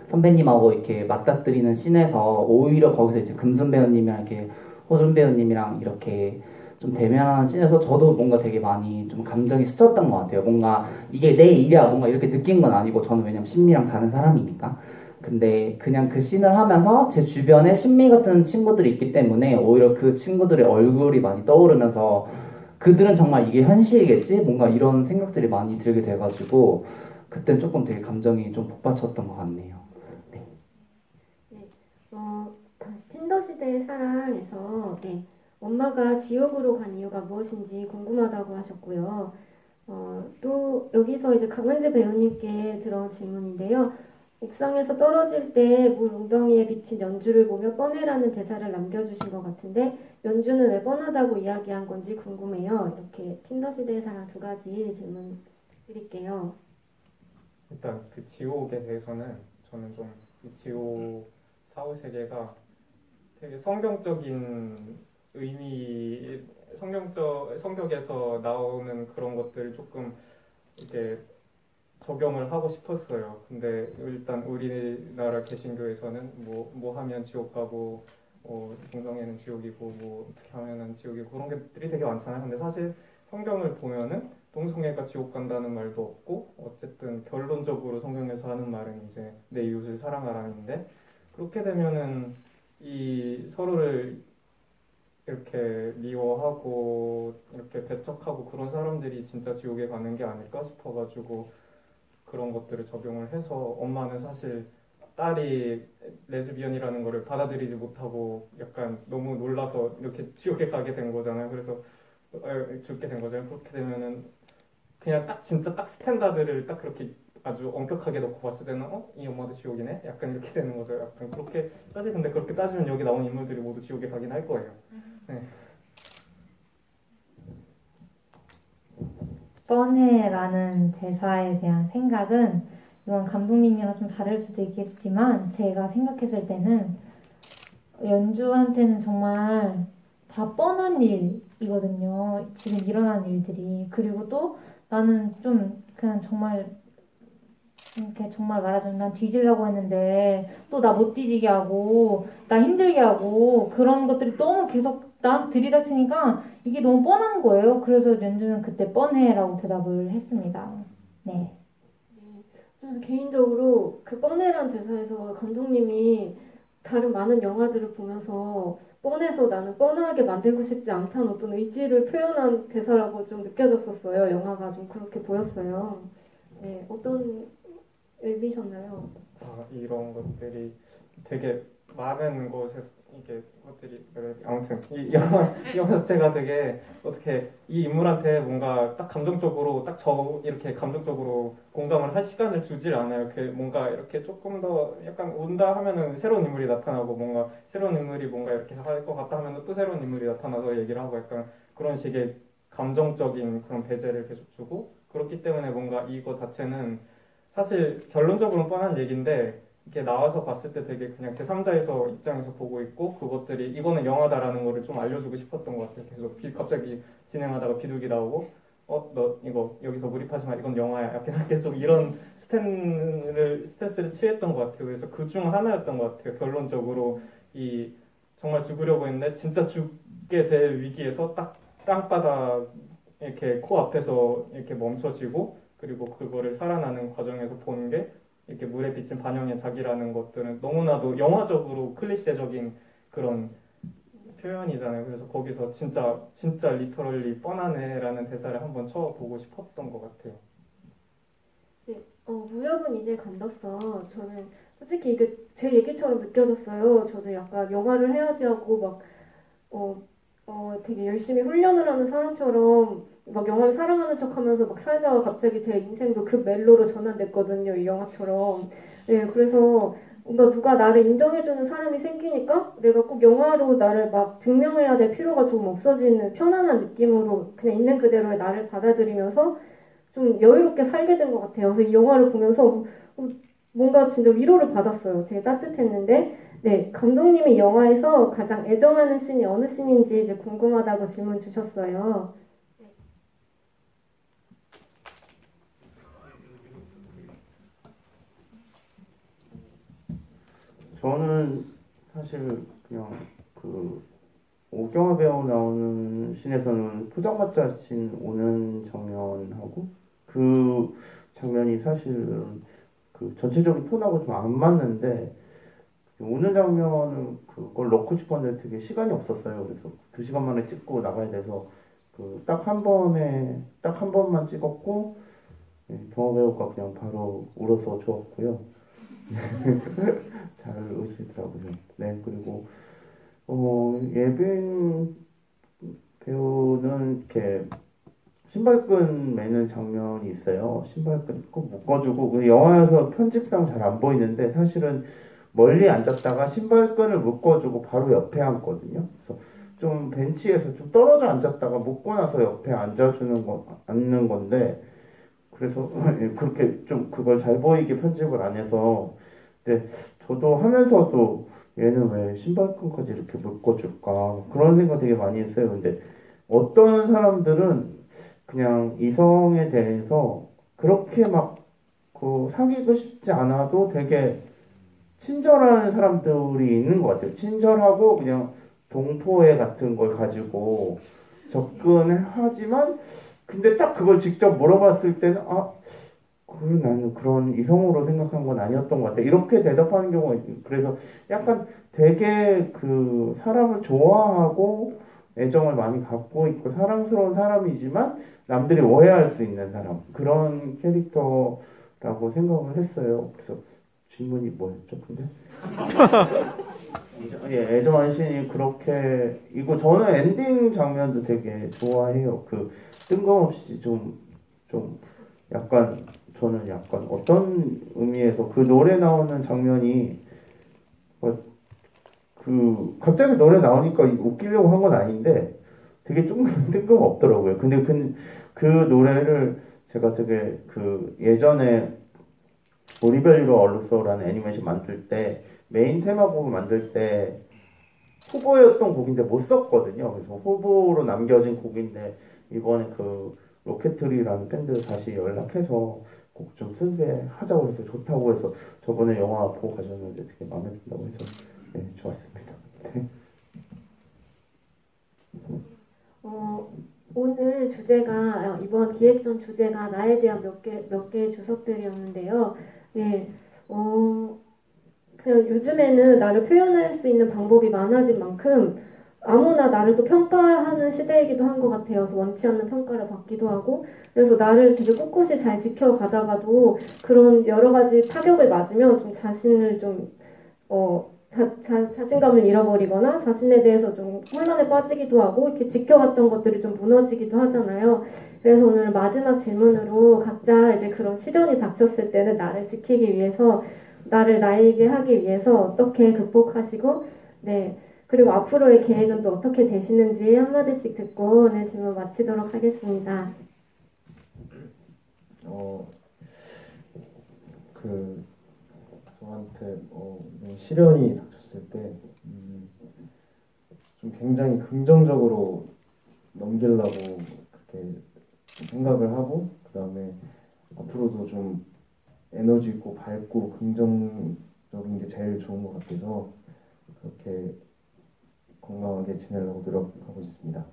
선배님하고 이렇게 맞닥뜨리는 씬에서 오히려 거기서 이제 금순 배우님이랑 이렇게 호준 배우님이랑 이렇게 좀 대면하는 씬에서 저도 뭔가 되게 많이 좀 감정이 스쳤던 것 같아요. 뭔가 이게 내 일이야 뭔가 이렇게 느낀 건 아니고 저는 왜냐면 신미랑 다른 사람이니까. 근데 그냥 그 씬을 하면서 제 주변에 신미 같은 친구들이 있기 때문에 오히려 그 친구들의 얼굴이 많이 떠오르면서 그들은 정말 이게 현실이겠지? 뭔가 이런 생각들이 많이 들게 돼가지고 그땐 조금 되게 감정이 좀 북받쳤던 것 같네요. 다시 틴더 시대의 사랑에서 엄마가 지옥으로 간 이유가 무엇인지 궁금하다고 하셨고요. 또 여기서 이제 강은지 배우님께 들어온 질문인데요. 옥상에서 떨어질 때 물 웅덩이에 비친 연주를 보며 뻔해라는 대사를 남겨주신 것 같은데 연주는 왜 뻔하다고 이야기한 건지 궁금해요. 이렇게 틴더 시대의 사랑 두 가지 질문 드릴게요. 일단 그 지옥에 대해서는 저는 좀 이 지옥 사후 세계가 되게 성경적인 의미, 성격에서 나오는 그런 것들을 조금 이렇게 적용을 하고 싶었어요. 근데 일단 우리나라 개신교에서는 뭐 하면 지옥 가고 동성애는 지옥이고 뭐 어떻게 하면은 지옥이고 그런 것들이 되게 많잖아요. 근데 사실 성경을 보면은 동성애가 지옥 간다는 말도 없고 어쨌든 결론적으로 성경에서 하는 말은 이제 내 이웃을 사랑하라는데 그렇게 되면은 이 서로를 이렇게 미워하고 이렇게 배척하고 그런 사람들이 진짜 지옥에 가는 게 아닐까 싶어가지고 그런 것들을 적용을 해서 엄마는 사실 딸이 레즈비언이라는 거를 받아들이지 못하고 약간 너무 놀라서 이렇게 지옥에 가게 된 거잖아요. 그래서 죽게 된 거잖아요. 그렇게 되면은 그냥 진짜 딱 스탠다드를 딱 그렇게 아주 엄격하게 놓고 봤을 때는 이 엄마도 지옥이네? 약간 이렇게 되는 거죠. 약간 그렇게 근데 그렇게 따지면 여기 나온 인물들이 모두 지옥에 가긴 할 거예요. 네. 뻔해라는 대사에 대한 생각은 이건 감독님이랑 좀 다를 수도 있겠지만 제가 생각했을 때는 연주한테는 정말 다 뻔한 일이거든요. 지금 일어난 일들이. 그리고 또 나는 좀 그냥 정말 이렇게 정말 말하자면 난 뒤지려고 했는데 또 나 못 뒤지게 하고 나 힘들게 하고 그런 것들이 너무 계속 나한테 들이닥치니까 이게 너무 뻔한 거예요. 그래서 연주는 그때 뻔해라고 대답을 했습니다. 네. 좀 개인적으로 그 뻔해란 대사에서 감독님이 다른 많은 영화들을 보면서 뻔해서 나는 뻔하게 만들고 싶지 않다는 어떤 의지를 표현한 대사라고 좀 느껴졌었어요. 영화가 좀 그렇게 보였어요. 네, 어떤 의미셨나요? 이런 것들이 되게 많은 곳에서 이게 것들이 아무튼 이 영화 자체가 되게 어떻게 이 인물한테 뭔가 딱 감정적으로 딱 이렇게 감정적으로 공감을 할 시간을 주질 않아요. 뭔가 이렇게 조금 더 약간 온다 하면은 새로운 인물이 나타나고 뭔가 새로운 인물이 뭔가 이렇게 할 것 같다 하면은 또 새로운 인물이 나타나서 얘기를 하고 약간 그런 식의 감정적인 그런 배제를 계속 주고 그렇기 때문에 뭔가 이거 자체는 사실 결론적으로는 뻔한 얘기인데 이렇게 나와서 봤을 때 되게 그냥 제3자에서 입장에서 보고 있고 그것들이 이거는 영화다라는 거를 좀 알려주고 싶었던 것 같아요. 계속 갑자기 진행하다가 비둘기 나오고 너 이거 여기서 몰입하지 마 이건 영화야. 약간 계속 이런 스탠스를 취했던 것 같아요. 그래서 그 중 하나였던 것 같아요. 결론적으로 이 정말 죽으려고 했는데 진짜 죽게 될 위기에서 딱 땅바닥 이렇게 코앞에서 이렇게 멈춰지고 그리고 그거를 살아나는 과정에서 보는 게 이렇게 물에 비친 반영의 자기라는 것들은 너무나도 영화적으로 클리셰적인 그런 표현이잖아요. 그래서 거기서 진짜 리터럴리 뻔하네라는 대사를 한번 쳐보고 싶었던 것 같아요. 네, 무협은 이제 건넜어. 저는 솔직히 이게 제 얘기처럼 느껴졌어요. 저도 약간 영화를 해야지 하고 막 되게 열심히 훈련을 하는 사람처럼 막 영화를 사랑하는 척하면서 막 살다가 갑자기 제 인생도 그 멜로로 전환됐거든요. 이 영화처럼. 네, 그래서 뭔가 누가 나를 인정해주는 사람이 생기니까 내가 꼭 영화로 나를 막 증명해야 될 필요가 조금 없어지는 편안한 느낌으로 그냥 있는 그대로의 나를 받아들이면서 좀 여유롭게 살게 된 것 같아요. 그래서 이 영화를 보면서 뭔가 진짜 위로를 받았어요. 되게 따뜻했는데 네, 감독님이 영화에서 가장 애정하는 씬이 어느 씬인지 이제 궁금하다고 질문 주셨어요. 저는 사실 그냥 그 오경화 배우 나오는 씬에서는 포장마차 씬 오는 장면하고 그 장면이 사실은 그 전체적인 톤하고 좀 안 맞는데 오는 장면은 그걸 넣고 싶었는데 되게 시간이 없었어요. 그래서 2시간 만에 찍고 나가야 돼서 그 딱 한 번만 찍었고 경화 배우가 그냥 바로 울어서 좋았고요. 잘 오시더라고요. 네, 그리고 예빈 배우는 이렇게 신발끈 매는 장면이 있어요. 신발끈 꼭 묶어주고 그 영화에서 편집상 잘 안 보이는데 사실은 멀리 앉았다가 신발끈을 묶어주고 바로 옆에 앉거든요. 그래서 좀 벤치에서 좀 떨어져 앉았다가 묶고 나서 옆에 앉는 건데 그래서 그렇게 좀 그걸 잘 보이게 편집을 안 해서 근데 저도 하면서도 얘는 왜 신발끈까지 이렇게 묶어줄까 그런 생각 되게 많이 했어요. 근데 어떤 사람들은 그냥 이성에 대해서 그렇게 막 그 사귀고 싶지 않아도 되게 친절한 사람들이 있는 것 같아요. 친절하고 그냥 동포애 같은 걸 가지고 접근하지만 근데 딱 그걸 직접 물어봤을 때는 나는 그런 이성으로 생각한 건 아니었던 것 같아. 이렇게 대답하는 경우가 있어요. 그래서 약간 되게 그 사람을 좋아하고 애정을 많이 갖고 있고 사랑스러운 사람이지만 남들이 오해할 수 있는 사람. 그런 캐릭터라고 생각을 했어요. 그래서 질문이 뭐였죠? 근데? 예, 애정한 씬이 그렇게 이거 저는 엔딩 장면도 되게 좋아해요. 그 뜬금없이 좀 약간 저는 약간 어떤 의미에서 그 노래 나오는 장면이 그 갑자기 노래 나오니까 웃기려고 한 건 아닌데 되게 좀 뜬금없더라고요. 근데 그 노래를 제가 되게 그 예전에 리벨 얼룩소라는 애니메이션 만들 때 메인 테마곡을 만들 때 후보였던 곡인데 못 썼거든요. 그래서 후보로 남겨진 곡인데 이번에 그 로켓트리라는 밴드 다시 연락해서 곡 좀 쓰게 하자고 해서 좋다고 해서 저번에 영화 보고 가셨는데 되게 마음에 든다고 해서 네, 좋았습니다. 네. 오늘 주제가 이번 기획전 주제가 나에 대한 몇 개의 주석들이었는데요. 예, 그냥 요즘에는 나를 표현할 수 있는 방법이 많아진 만큼 아무나 나를 또 평가하는 시대이기도 한 것 같아요. 그래서 원치 않는 평가를 받기도 하고 그래서 나를 되게 꿋꿋이 잘 지켜가다가도 그런 여러 가지 타격을 맞으면 좀 자신을 좀 자신감을 잃어버리거나 자신에 대해서 좀 혼란에 빠지기도 하고 이렇게 지켜왔던 것들이 좀 무너지기도 하잖아요. 그래서 오늘 마지막 질문으로 각자 이제 그런 시련이 닥쳤을 때는 나를 지키기 위해서 나를 나에게 하기 위해서 어떻게 극복하시고 네 그리고 앞으로의 계획은 또 어떻게 되시는지 한마디씩 듣고 오늘 질문 마치도록 하겠습니다. 저한테 시련이 닥쳤을 때 좀 굉장히 긍정적으로 넘기려고 그렇게 생각을 하고 그 다음에 앞으로도 좀 에너지 있고 밝고 긍정적인 게 제일 좋은 것 같아서 그렇게 건강하게 지내려고 노력하고 있습니다.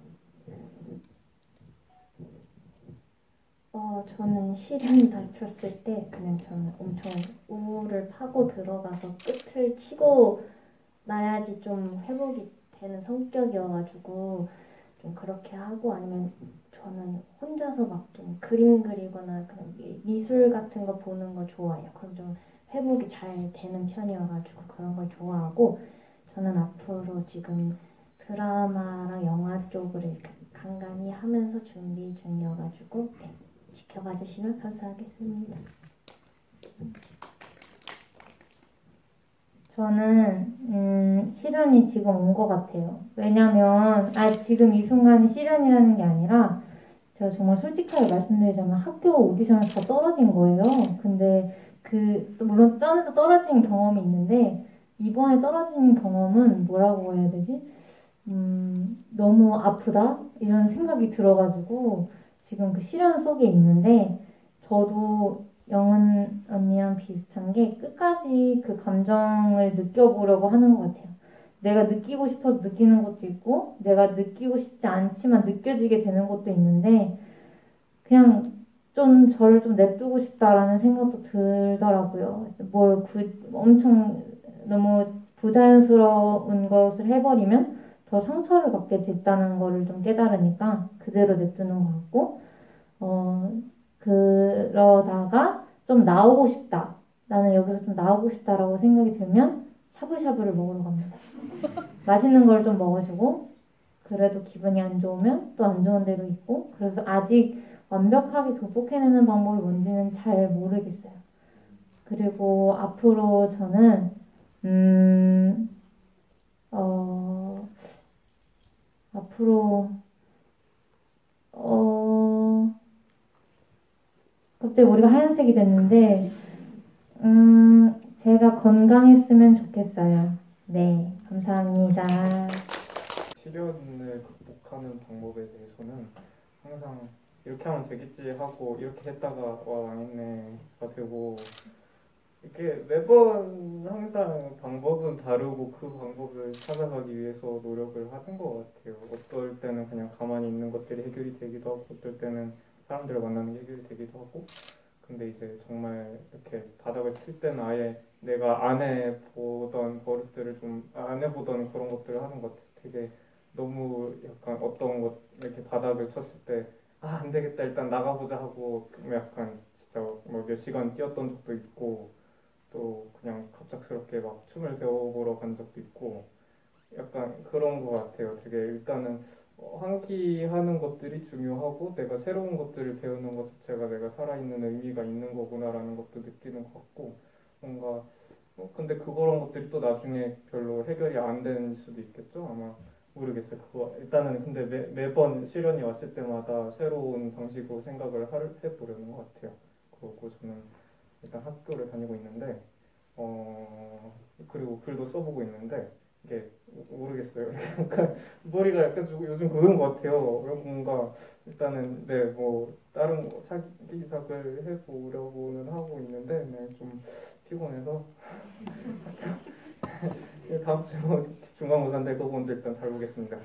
저는 시련이 닥쳤을 때 그냥 저는 엄청 우울을 파고 들어가서 끝을 치고 나야지 좀 회복이 되는 성격이어가지고 좀 그렇게 하고 아니면 저는 혼자서 막 좀 그림 그리거나 그런 미술 같은 거 보는 거 좋아해요. 그럼 좀 회복이 잘 되는 편이어가지고 그런 걸 좋아하고 저는 앞으로 지금 드라마랑 영화 쪽을 이렇게 간간히 하면서 준비 중이어가지고 네, 지켜봐 주시면 감사하겠습니다. 저는 시련이 지금 온 것 같아요. 왜냐면 지금 이 순간이 시련이라는 게 아니라 제가 정말 솔직하게 말씀드리자면 학교 오디션을 다 떨어진 거예요. 근데 물론 전에도 떨어진 경험이 있는데 이번에 떨어진 경험은 뭐라고 해야 되지? 너무 아프다? 이런 생각이 들어가지고 지금 그 시련 속에 있는데 저도 영은 언니랑 비슷한 게 끝까지 그 감정을 느껴보려고 하는 것 같아요. 내가 느끼고 싶어서 느끼는 것도 있고 내가 느끼고 싶지 않지만 느껴지게 되는 것도 있는데 그냥 좀 저를 좀 냅두고 싶다라는 생각도 들더라고요. 엄청 너무 부자연스러운 것을 해버리면 더 상처를 받게 됐다는 거를 좀 깨달으니까 그대로 냅두는 것 같고 그러다가 좀 나오고 싶다. 나는 여기서 좀 나오고 싶다라고 생각이 들면 샤브샤브를 먹으러 갑니다. 맛있는 걸 좀 먹어주고 그래도 기분이 안 좋으면 또 안 좋은 대로 있고 그래서 아직 완벽하게 극복해내는 방법이 뭔지는 잘 모르겠어요. 그리고 앞으로 저는 앞으로 갑자기 머리가 하얀색이 됐는데 제가 건강했으면 좋겠어요. 네, 감사합니다. 시련을 극복하는 방법에 대해서는 항상 이렇게 하면 되겠지 하고 이렇게 했다가 와 망했네가 되고 이렇게 매번 항상 방법은 다르고 그 방법을 찾아가기 위해서 노력을 하는 것 같아요. 어떨 때는 그냥 가만히 있는 것들이 해결이 되기도 하고 어떨 때는 사람들을 만나는 게 해결이 되기도 하고 근데 이제 정말 이렇게 바닥을 칠 때는 아예 내가 안 해보던 버릇들을 좀 안 해보던 그런 것들을 하는 것 같아요. 되게 너무 약간 어떤 것 이렇게 바닥을 쳤을 때 안 되겠다 일단 나가보자 하고 약간 진짜 뭐 몇 시간 뛰었던 적도 있고 또 그냥 갑작스럽게 막 춤을 배워보러 간 적도 있고 약간 그런 것 같아요. 되게 일단은 환기하는 것들이 중요하고 내가 새로운 것들을 배우는 것 자체가 내가 살아있는 의미가 있는 거구나라는 것도 느끼는 것 같고 뭔가 근데 그런 것들이 또 나중에 별로 해결이 안 되는 수도 있겠죠. 아마 모르겠어요. 그거 일단은 근데 매번 시련이 왔을 때마다 새로운 방식으로 생각을 해보려는 것 같아요. 그러고 저는 일단 학교를 다니고 있는데 그리고 글도 써보고 있는데 이게 모르겠어요. 약간 머리가 약간 좀 요즘 그런 것 같아요. 뭔가 일단은 네 뭐 다른 차기작을 해보려고는 하고 있는데 네, 좀 피곤해서 다음 주 중간고사인데 그거 먼저 일단 잘 보겠습니다.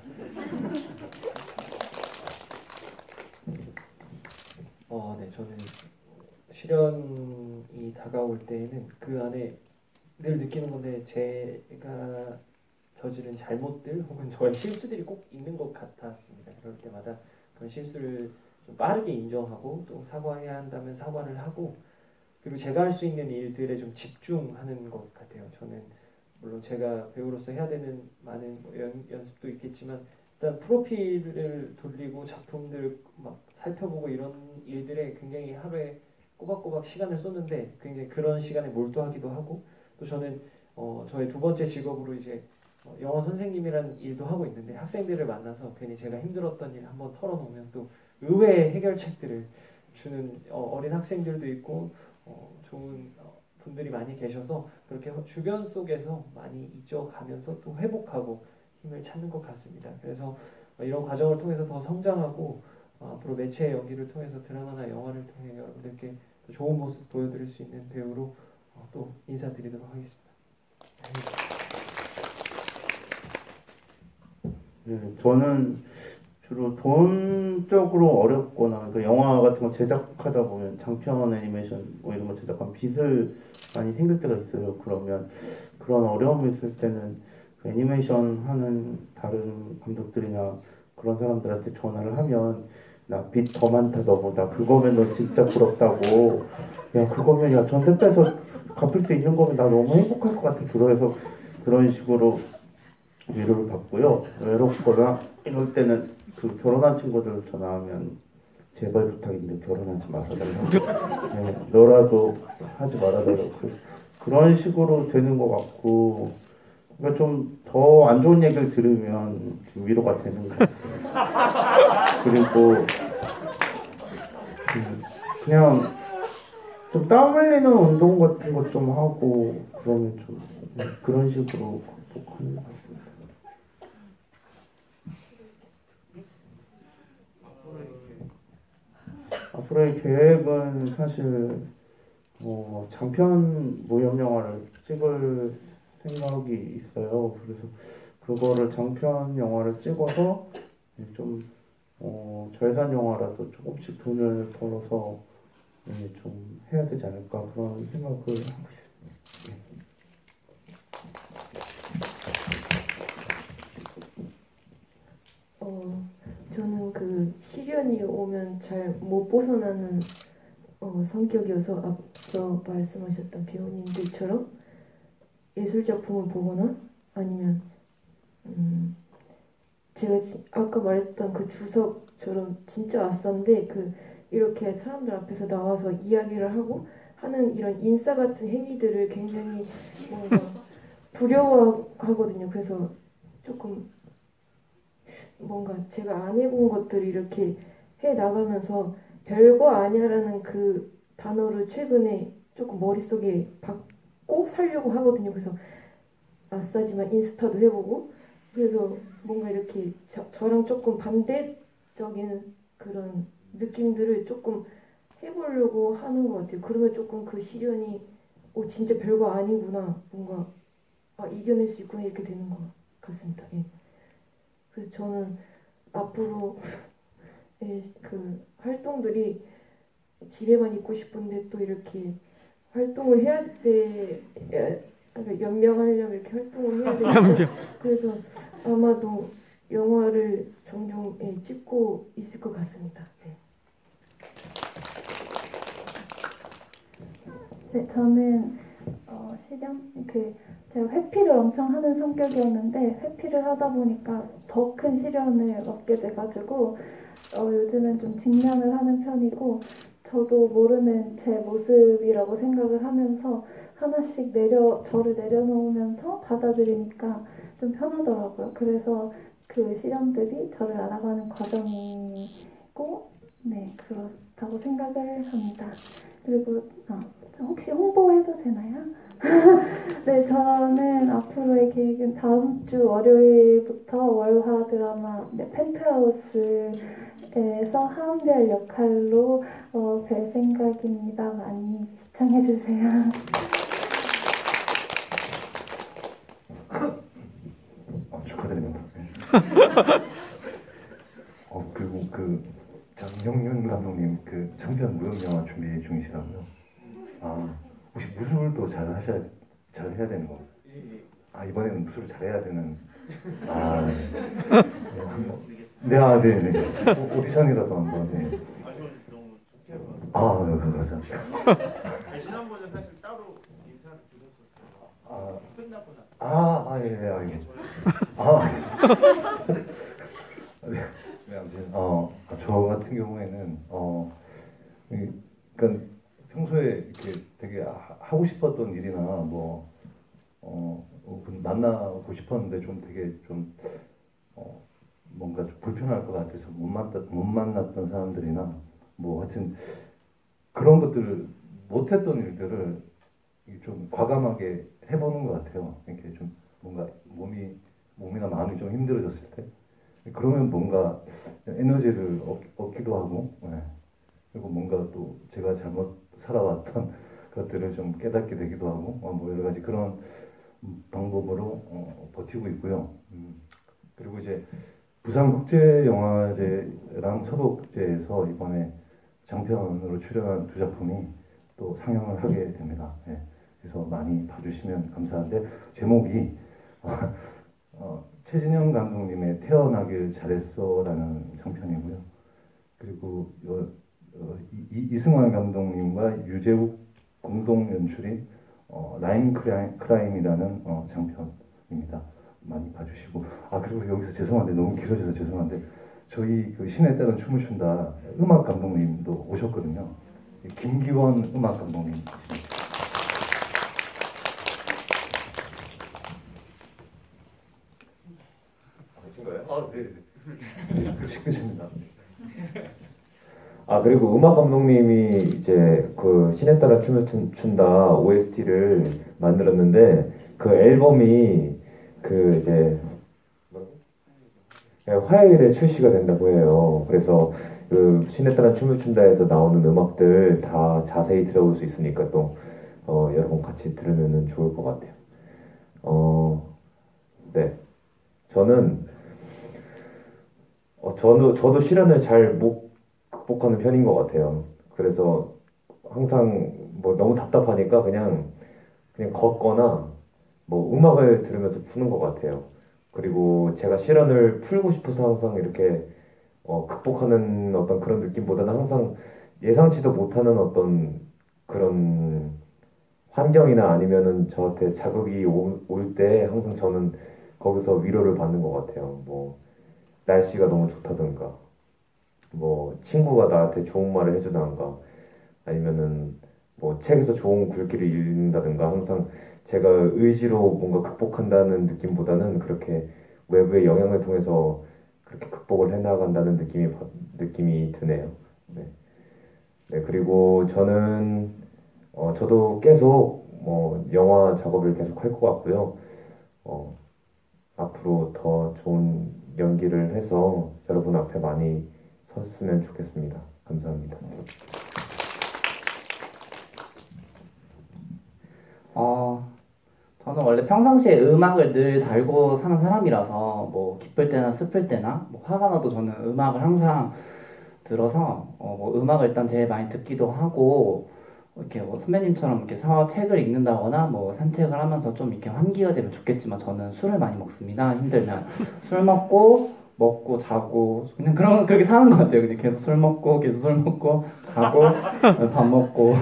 네, 저는 시련이 다가올 때에는 그 안에 늘 느끼는 건데 제가 저지른 잘못들 혹은 저의 실수들이 꼭 있는 것 같았습니다. 그럴 때마다 그런 실수를 좀 빠르게 인정하고 또 사과해야 한다면 사과를 하고 그리고 제가 할 수 있는 일들에 좀 집중하는 것 같아요. 저는 물론 제가 배우로서 해야 되는 많은 연습도 있겠지만 일단 프로필을 돌리고 작품들 막 살펴보고 이런 일들에 굉장히 하루에 꼬박꼬박 시간을 쏟는데 굉장히 그런 시간에 몰두하기도 하고 또 저는 저의 두 번째 직업으로 이제 영어 선생님이라는 일도 하고 있는데 학생들을 만나서 괜히 제가 힘들었던 일 한번 털어놓으면 또 의외의 해결책들을 주는 어린 학생들도 있고 좋은 분들이 많이 계셔서 그렇게 주변 속에서 많이 잊어가면서 또 회복하고 힘을 찾는 것 같습니다. 그래서 이런 과정을 통해서 더 성장하고 앞으로 매체의 연기를 통해서 드라마나 영화를 통해 여러분들께 더 좋은 모습 보여드릴 수 있는 배우로 또 인사드리도록 하겠습니다. 네, 저는 주로 돈적으로 어렵거나 그 영화 같은 거 제작하다 보면 장편 애니메이션 뭐 이런 거 제작하면 빚을 많이 생길 때가 있어요. 그러면 그런 어려움이 있을 때는 그 애니메이션 하는 다른 감독들이나 그런 사람들한테 전화를 하면 나 빚 더 많다 너보다 그거면 너 진짜 부럽다고 야 그거면 야 전세 빼서 갚을 수 있는 거면 나 너무 행복할 것 같아. 그래서 그런 식으로 위로를 받고요. 외롭거나 이럴 때는 그 결혼한 친구들 전화하면 제발 부탁인데 결혼하지 말아달라고. 네, 너라도 하지 말아달라고. 그런 식으로 되는 것 같고, 그러니까 좀 더 안 좋은 얘기를 들으면 좀 위로가 되는 것 같아요. 그리고 그냥 좀 땀 흘리는 운동 같은 것 좀 하고 그러면 좀 그런 식으로 극복하는 것 같습니다. 앞으로의 계획은 사실 장편 무협 영화를 찍을 생각이 있어요. 그래서 그거를 장편 영화를 찍어서 좀 절산 영화라도 조금씩 돈을 벌어서 좀 해야 되지 않을까 그런 생각을 하고 있습니다. 저는 그 시련이 오면 잘 못 벗어나는 성격이어서 앞서 말씀하셨던 배우님들처럼 예술 작품을 보거나 아니면 제가 아까 말했던 그 주석처럼 진짜 낯선데 그 이렇게 사람들 앞에서 나와서 이야기를 하고 하는 이런 인싸 같은 행위들을 굉장히 뭔가 두려워하거든요. 그래서 조금 뭔가 제가 안 해본 것들을 이렇게 해 나가면서 별거 아니야라는 그 단어를 최근에 조금 머릿속에 받고 살려고 하거든요. 그래서 아싸지만 인스타도 해보고 그래서 뭔가 이렇게 저랑 조금 반대적인 그런 느낌들을 조금 해보려고 하는 것 같아요. 그러면 조금 그 시련이 진짜 별거 아니구나 뭔가 이겨낼 수 있구나 이렇게 되는 것 같습니다. 예. 그래서 저는 앞으로 그 활동들이 집에만 있고 싶은데 또 이렇게 활동을 해야 돼. 그러니까 연명하려면 이렇게 활동을 해야 되니까 그래서 아마도 영화를 종종 찍고 있을 것 같습니다. 네. 네, 저는 시련 제가 회피를 엄청 하는 성격이었는데 회피를 하다 보니까 더 큰 시련을 얻게 돼가지고 요즘은 좀 직면을 하는 편이고 저도 모르는 제 모습이라고 생각을 하면서 하나씩 저를 내려놓으면서 받아들이니까 좀 편하더라고요. 그래서 그 시련들이 저를 알아가는 과정이고, 네, 그렇다고 생각을 합니다. 그리고 혹시 홍보해도 되나요? 네, 저는 앞으로의 계획은 다음 주 월요일부터 월화 드라마 펜트하우스에서 하은별 역할로 뵐 생각입니다. 많이 시청해주세요. 축하드립니다. 그리고 그 장영윤 감독님 그 장편 무협 영화 준비 중이시라고요? 혹시 무술도 잘 해야 되는 거? 이번에는 무술을 잘 해야 되는. 네. 오디션이라도 한번. 네. 감사합니다. 지난번에 사실 따로 인사를 드렸었어요. 끝나고 예, 알겠습니다. 네, 아무튼 저 같은 경우에는 그러니까 평소에 이렇게 되게 하고 싶었던 일이나 만나고 싶었는데 좀 되게 좀 뭔가 좀 불편할 것 같아서 못 만났던 사람들이나 하여튼 그런 것들을 못했던 일들을 좀 과감하게 해보는 것 같아요. 이렇게 좀 뭔가 몸이나 마음이 좀 힘들어졌을 때 그러면 뭔가 에너지를 얻기도 하고, 그리고 뭔가 또 제가 잘못 살아왔던 것들을 좀 깨닫게 되기도 하고, 여러 가지 그런 방법으로 버티고 있고요. 그리고 이제 부산국제영화제랑 서도국제에서 이번에 장편으로 출연한 두 작품이 또 상영을 하게 됩니다. 그래서 많이 봐주시면 감사한데 제목이 최진영 감독님의 태어나길 잘했어라는 장편이고요. 그리고 이승환 감독님과 유재욱 공동 연출인 라임 크라임이라는 장편입니다. 많이 봐주시고 그리고 여기서 죄송한데 너무 길어져서 죄송한데 저희 그 신에 따른 춤을 춘다 음악 감독님도 오셨거든요. 김기원 음악 감독님. 네. 끝입니다. 그리고 음악 감독님이 이제 그 신에 따라 춤을 춘다 OST를 만들었는데 그 앨범이 그 이제 화요일에 출시가 된다고 해요. 그래서 그 신에 따라 춤을 춘다에서 나오는 음악들 다 자세히 들어볼 수 있으니까 또 여러분 같이 들으면 좋을 것 같아요. 네, 저도 시련을 잘 못 극복하는 편인 것 같아요. 그래서 항상 너무 답답하니까 그냥 걷거나 음악을 들으면서 푸는 것 같아요. 그리고 제가 시련을 풀고 싶어서 항상 이렇게 극복하는 어떤 그런 느낌보다는 항상 예상치도 못하는 어떤 그런 환경이나 아니면은 저한테 자극이 올 때 항상 저는 거기서 위로를 받는 것 같아요. 날씨가 너무 좋다든가, 친구가 나한테 좋은 말을 해주다든가, 아니면은 책에서 좋은 글귀를 읽는다든가, 항상 제가 의지로 뭔가 극복한다는 느낌보다는 그렇게 외부의 영향을 통해서 그렇게 극복을 해나간다는 느낌이 드네요. 네. 그리고 저도 계속 영화 작업을 계속 할 것 같고요. 앞으로 더 좋은 연기를 해서 여러분 앞에 많이 섰으면 좋겠습니다. 감사합니다. 저는 원래 평상시에 음악을 늘 달고 사는 사람이라서 기쁠 때나 슬플 때나 화가 나도 저는 음악을 항상 들어서 음악을 일단 제일 많이 듣기도 하고 이렇게 선배님처럼 이렇게 책을 읽는다거나 산책을 하면서 좀 이렇게 환기가 되면 좋겠지만 저는 술을 많이 먹습니다. 힘들면 술 먹고 자고 그냥 그렇게 사는 것 같아요. 그냥 계속 술 먹고 자고 밥 먹고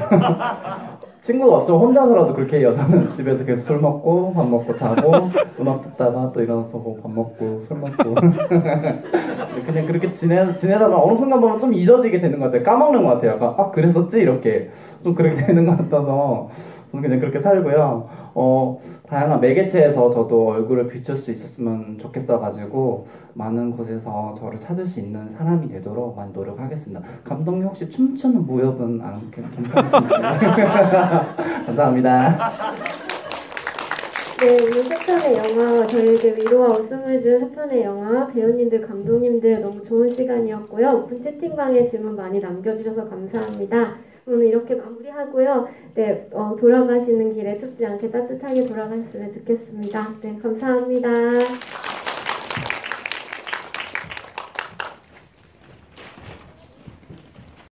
친구가 없으면 혼자서라도 그렇게 해요. 저는 집에서 계속 술 먹고 밥 먹고 자고 음악 듣다가 또 일어나서 밥 먹고 술 먹고 그냥 그렇게 지내다가 어느 순간 보면 좀 잊어지게 되는 것 같아요. 까먹는 것 같아요. 약간 그랬었지? 이렇게 좀 그렇게 되는 것 같아서 저는 그냥 그렇게 살고요. 다양한 매개체에서 저도 얼굴을 비출 수 있었으면 좋겠어가지고 많은 곳에서 저를 찾을 수 있는 사람이 되도록 많이 노력하겠습니다. 감독님 혹시 춤추는 무협은 괜찮으신가요? 감사합니다. 네, 오늘 세 편의 영화, 저에게 위로와 웃음을 준 세 편의 영화, 배우님들, 감독님들 너무 좋은 시간이었고요. 오픈 채팅방에 질문 많이 남겨주셔서 감사합니다. 오늘 이렇게 마무리하고요. 네, 돌아가시는 길에 춥지 않게 따뜻하게 돌아가셨으면 좋겠습니다. 네, 감사합니다.